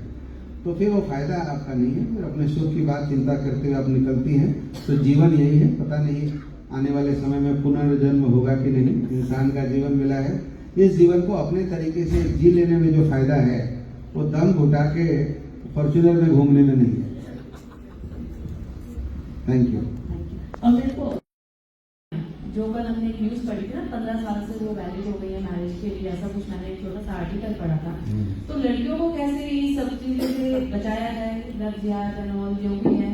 तो फिर वो फायदा आपका नहीं है। फिर अपने सुख की बात चिंता करते हुए आप निकलती हैं। तो जीवन यही है, पता नहीं आने वाले समय में पुनर्जन्म होगा कि नहीं। इंसान का जीवन मिला है, इस जीवन को अपने तरीके से जी लेने में जो फायदा है वो दम घुटा के फॉर्च्यूनर में घूमने में नहीं है। Thank you. और मेरे को जो कल हमने एक न्यूज पढ़ी थी ना, 15 साल से वो वैलिड हो गई है मैरिज के लिए, ऐसा कुछ मैंने एक छोटा सा आर्टिकल पढ़ा था। तो लड़कियों को कैसे ये सब चीजों से बचाया जाए, लव जिहाद एंड जो भी है,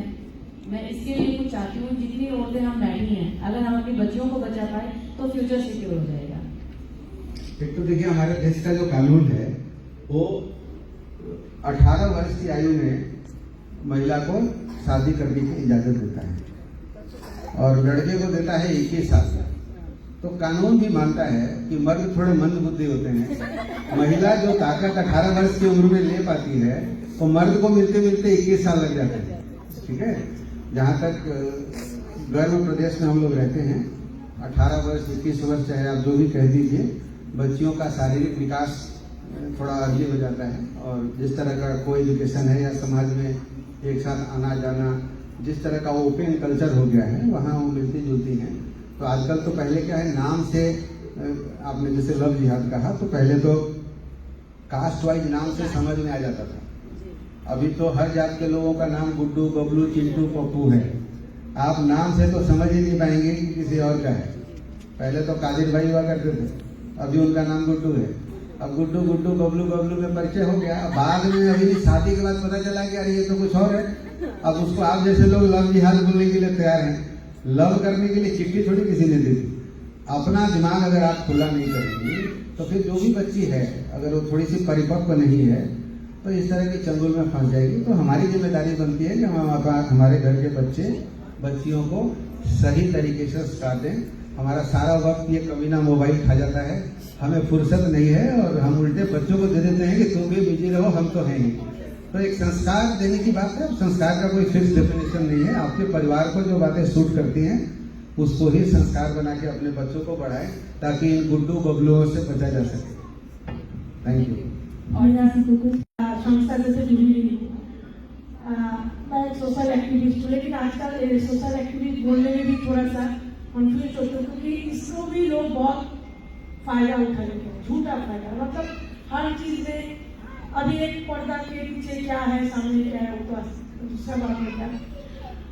मैं इसके लिए कुछ चाहती हूँ। जितनी औरतें हम बैठी हैं, अगर हम अपनी बच्चियों को बचा पाए तो फ्यूचर सिक्योर हो जाएगा। एक तो देखिए हमारे देश का जो कानून है वो 18 वर्ष की आयु में महिला को शादी करने की इजाजत देता है और लड़के को देता है 21 साल का। तो कानून भी मानता है कि मर्द थोड़े मंद बुद्धि होते हैं। महिला जो ताकत 18 वर्ष की उम्र में ले पाती है तो मर्द को मिलते मिलते 21 साल लग जाते हैं। ठीक है, जहाँ तक गर्म प्रदेश में हम लोग रहते हैं, 18 वर्ष 21 वर्ष चाहे आप जो भी कह दीजिए, बच्चियों का शारीरिक विकास थोड़ा अर्ली हो जाता है। और जिस तरह का कोई एजुकेशन है या समाज में एक साथ आना जाना, जिस तरह का ओपन कल्चर हो गया है, वहाँ वो मिलती जुलती हैं। तो आजकल तो पहले क्या है, नाम से आपने जैसे लव जिहाद कहा, तो पहले तो कास्ट वाइज नाम से समझ में आ जाता था। अभी तो हर जात के लोगों का नाम गुड्डू, बबलू, चिंटू, पप्पू है। आप नाम से तो समझ ही नहीं पाएंगे कि किसी और का है। पहले तो कादिर भाई हुआ करते थे, अभी उनका नाम गुड्डू है। अब गुड्डू गुड्डू बबलू बबलू में परिचय हो गया। बाद में अभी शादी के बाद पता चला कि अरे ये तो कुछ और है। अब उसको आप जैसे लोग लव जिहाद बोलने के लिए तैयार हैं। लव करने के लिए चिट्ठी थोड़ी किसी ने दी थी। अपना दिमाग अगर आप खुला नहीं करेंगे तो फिर जो भी बच्ची है, अगर वो थोड़ी सी परिपक्व नहीं है तो इस तरह के चंगुल में फंस जाएगी। तो हमारी जिम्मेदारी बनती है कि हम हमारे घर के बच्चे बच्चियों को सही तरीके से सिखा दें। हमारा सारा वक्त ये कमीना मोबाइल खा जाता है, हमें फुर्सत नहीं है और हम उल्टे बच्चों को दे देते हैं कि तुम भी बिजी रहो, हम तो हैं ही। तो एक संस्कार देने की बात है। संस्कार का कोई फिक्स डेफिनेशन नहीं है। आपके परिवार को जो बातें सूट करती हैं उसको ही संस्कार बना के अपने बच्चों को बढ़ाएं ताकि इन गुड्डू बबलुओं से बचा जा सके। Thank you. और संस्था से जुड़ी हुई मैं एक सोशल एक्टिविस्ट हूँ, लेकिन आजकल सोशल एक्टिविस्ट बोलने में भी थोड़ा सा कन्फ्यूज होते हैं, क्योंकि इसको भी लोग बहुत फायदा उठा लेते हैं, झूठा फायदा। मतलब हर चीज में अभी एक पर्दा के पीछे क्या है, सामने क्या है, वो तो दूसरा बात होता है।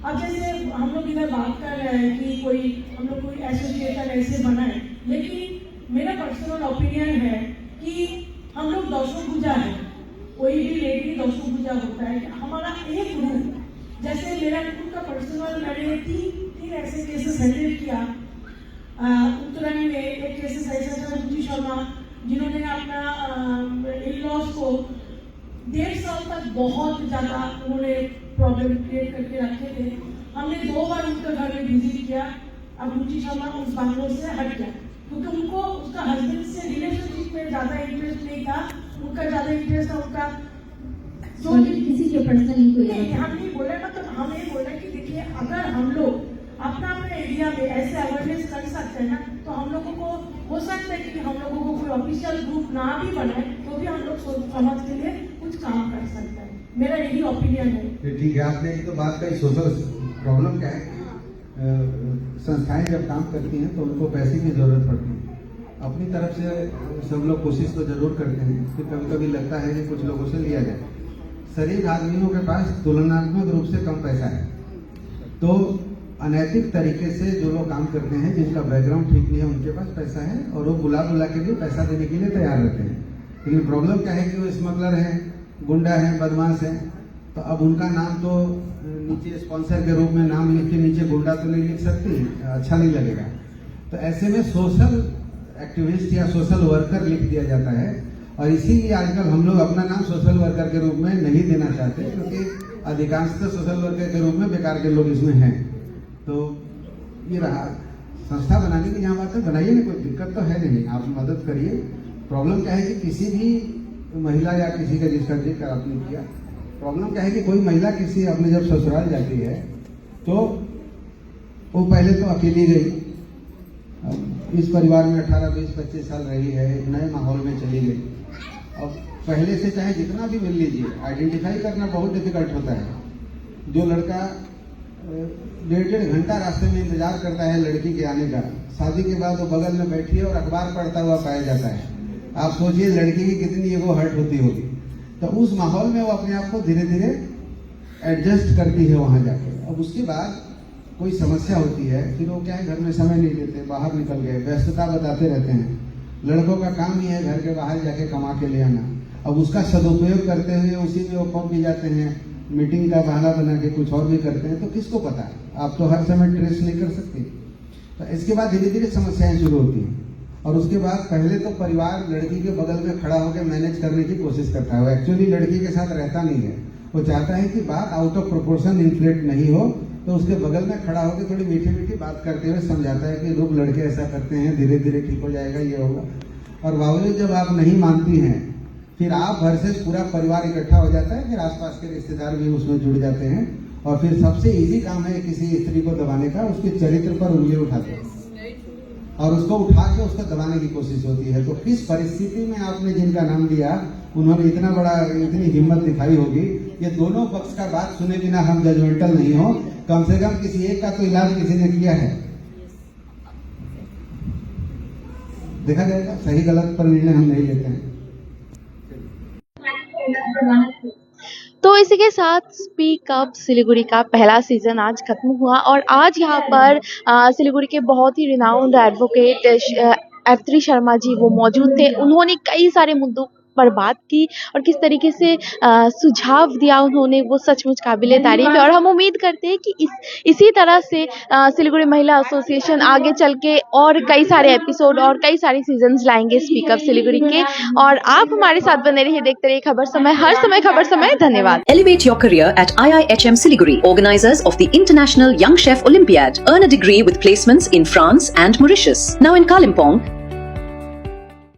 अब जैसे हम लोग इधर बात कर रहे हैं कि हम लोग कोई एसोसिएशन ऐसे बनाए, लेकिन मेरा पर्सनल ओपिनियन है कि हम लोग दशभुजा है। कोई भी लेडी दशभुजा होता है। हमारा एक ग्रुप, जैसे मेरा ग्रुप का पर्सनल, मैंने तीन ऐसे केसेस हैंडल किया। उत्तरायण में एक केसेस ऐसा था, रुचि शर्मा, जिन्होंने अपना इन-लॉज को 1.5 साल तक बहुत ज्यादा उन्होंने प्रॉब्लम क्रिएट करके रखे थे। हमने 2 बार उनके घर में विजिट किया। अब रुचि शर्मा उस बांग्लोर से हट गया क्योंकि उनको उसका हस्बैंड से रिलेशनशिप में ज्यादा इंटरेस्ट नहीं था। उनका ज्यादा इंटरेस्ट था उनका किसी के पर्सनल हम नहीं बोले, मतलब हम ये बोले कि देखिए, अगर हम लोग अपना अपने एरिया में ऐसे अवेयरनेस कर सकते हैं ना, तो हम लोगों को हो सकता है कि हम लोगों को कोई ऑफिशियल ग्रुप ना भी बनाए तो भी हम लोग समाज के लिए कुछ काम कर सकते हैं। मेरा यही ओपिनियन है। ठीक है, आपने एक तो बात कही सोशल प्रॉब्लम क्या है, संस्थाएं जब काम करती हैं तो उनको पैसे की जरूरत पड़ती है। अपनी तरफ से सब लोग कोशिश तो जरूर करते हैं, फिर कभी कभी लगता है कि कुछ लोगों से लिया जाए। शरीफ आदमियों के पास तुलनात्मक रूप से कम पैसा है, तो अनैतिक तरीके से जो लोग काम करते हैं, जिनका बैकग्राउंड ठीक नहीं है, उनके पास पैसा है और वो बुला के लिए पैसा देने के लिए तैयार रहते हैं। लेकिन प्रॉब्लम क्या है कि वो स्मगलर हैं, गुंडा हैं, बदमाश हैं, तो अब उनका नाम तो नीचे स्पॉन्सर के रूप में नाम लिख के नीचे गुंडा तो नहीं लिख सकती, अच्छा नहीं लगेगा। तो ऐसे में सोशल एक्टिविस्ट या सोशल वर्कर लिख दिया जाता है, और इसीलिए आजकल हम लोग अपना नाम सोशल वर्कर के रूप में नहीं देना चाहते, क्योंकि अधिकांशतः सोशल वर्कर के रूप में बेकार के लोग इसमें हैं। तो ये रहा संस्था बनाने की यहाँ बात है, बनाइए ना, कोई दिक्कत तो है नहीं, आप मदद करिए। प्रॉब्लम क्या है कि किसी भी महिला या किसी का, जिसका जिक्र आपने किया, प्रॉब्लम क्या है कि कोई महिला किसी अपने जब ससुराल जाती है तो वो पहले तो अकेली गई, इस परिवार में 18, 20, 25 साल रही है, एक नए माहौल में चली गई। अब पहले से चाहे जितना भी मिल लीजिए, आइडेंटिफाई करना बहुत डिफिकल्ट होता है। जो लड़का 1.5 घंटा रास्ते में इंतजार करता है लड़की के आने का, शादी के बाद वो बगल में बैठी है और अखबार पढ़ता हुआ पाया जाता है। आप सोचिए लड़की की कितनी ईगो हर्ट होती होगी। तो उस माहौल में वो अपने आप को धीरे धीरे एडजस्ट करती है वहाँ जाके। अब उसके बाद कोई समस्या होती है, फिर वो क्या है, घर में समय नहीं देते, बाहर निकल गए, व्यस्तता बताते रहते हैं। लड़कों का काम ही है घर के बाहर जाके कमा के ले आना। अब उसका सदुपयोग करते हुए उसी में वो खो भी जाते हैं, मीटिंग का बहाना बना के कुछ और भी करते हैं। तो किसको पता है, आप तो हर समय ट्रेस नहीं कर सकते। तो इसके बाद धीरे धीरे समस्याएं शुरू होती हैं, और उसके बाद पहले तो परिवार लड़की के बगल में खड़ा होकर मैनेज करने की कोशिश करता है। वो एक्चुअली लड़की के साथ रहता नहीं है, वो चाहता है कि बात आउट ऑफ प्रोपोर्शन इन्फ्लेट नहीं हो, तो उसके बगल में खड़ा होकर थोड़ी मीठी मीठी बात करते हुए समझाता है कि लोग लड़के ऐसा करते हैं, धीरे धीरे ठीक हो जाएगा, ये होगा। और बावजूद जब आप नहीं मानती हैं, फिर आप घर से पूरा परिवार इकट्ठा हो जाता है, फिर आसपास के रिश्तेदार भी उसमें जुड़ जाते हैं, और फिर सबसे इजी काम है किसी स्त्री को दबाने का, उसके चरित्र पर उंगली उठाते हैं और उसको उठा के उसको दबाने की कोशिश होती है। तो किस परिस्थिति में आपने जिनका नाम लिया, उन्होंने इतनी हिम्मत दिखाई होगी। ये दोनों पक्ष का बात सुने बिना हम जजमेंटल नहीं हो, कम से कम किसी एक का तो इलाज किसी ने किया है, देखा जाएगा। सही गलत पर निर्णय हम नहीं लेते हैं। तो इसी के साथ स्पीक अप सिलीगुड़ी का पहला सीजन आज खत्म हुआ, और आज यहाँ पर सिलीगुड़ी के बहुत ही renowned advocate F3 Sharma ji वो मौजूद थे। उन्होंने कई सारे मुद्दों पर बात की और किस तरीके से सुझाव दिया उन्होंने, वो सचमुच काबिले तारीफ है। और हम उम्मीद करते हैं कि इसी तरह से सिलीगुड़ी महिला एसोसिएशन आगे चल के और कई सारे एपिसोड और कई सारे सीजन्स लाएंगे स्पीक अप सिलीगुड़ी के। और आप हमारे साथ बने रहिए, देखते रहिए खबर समय, हर समय खबर समय। धन्यवाद। Elevate your career at IIHM Siliguri, organizers of the International Young Chef Olympiad. Earn a degree with placements in France and Mauritius. Now in Kalimpong,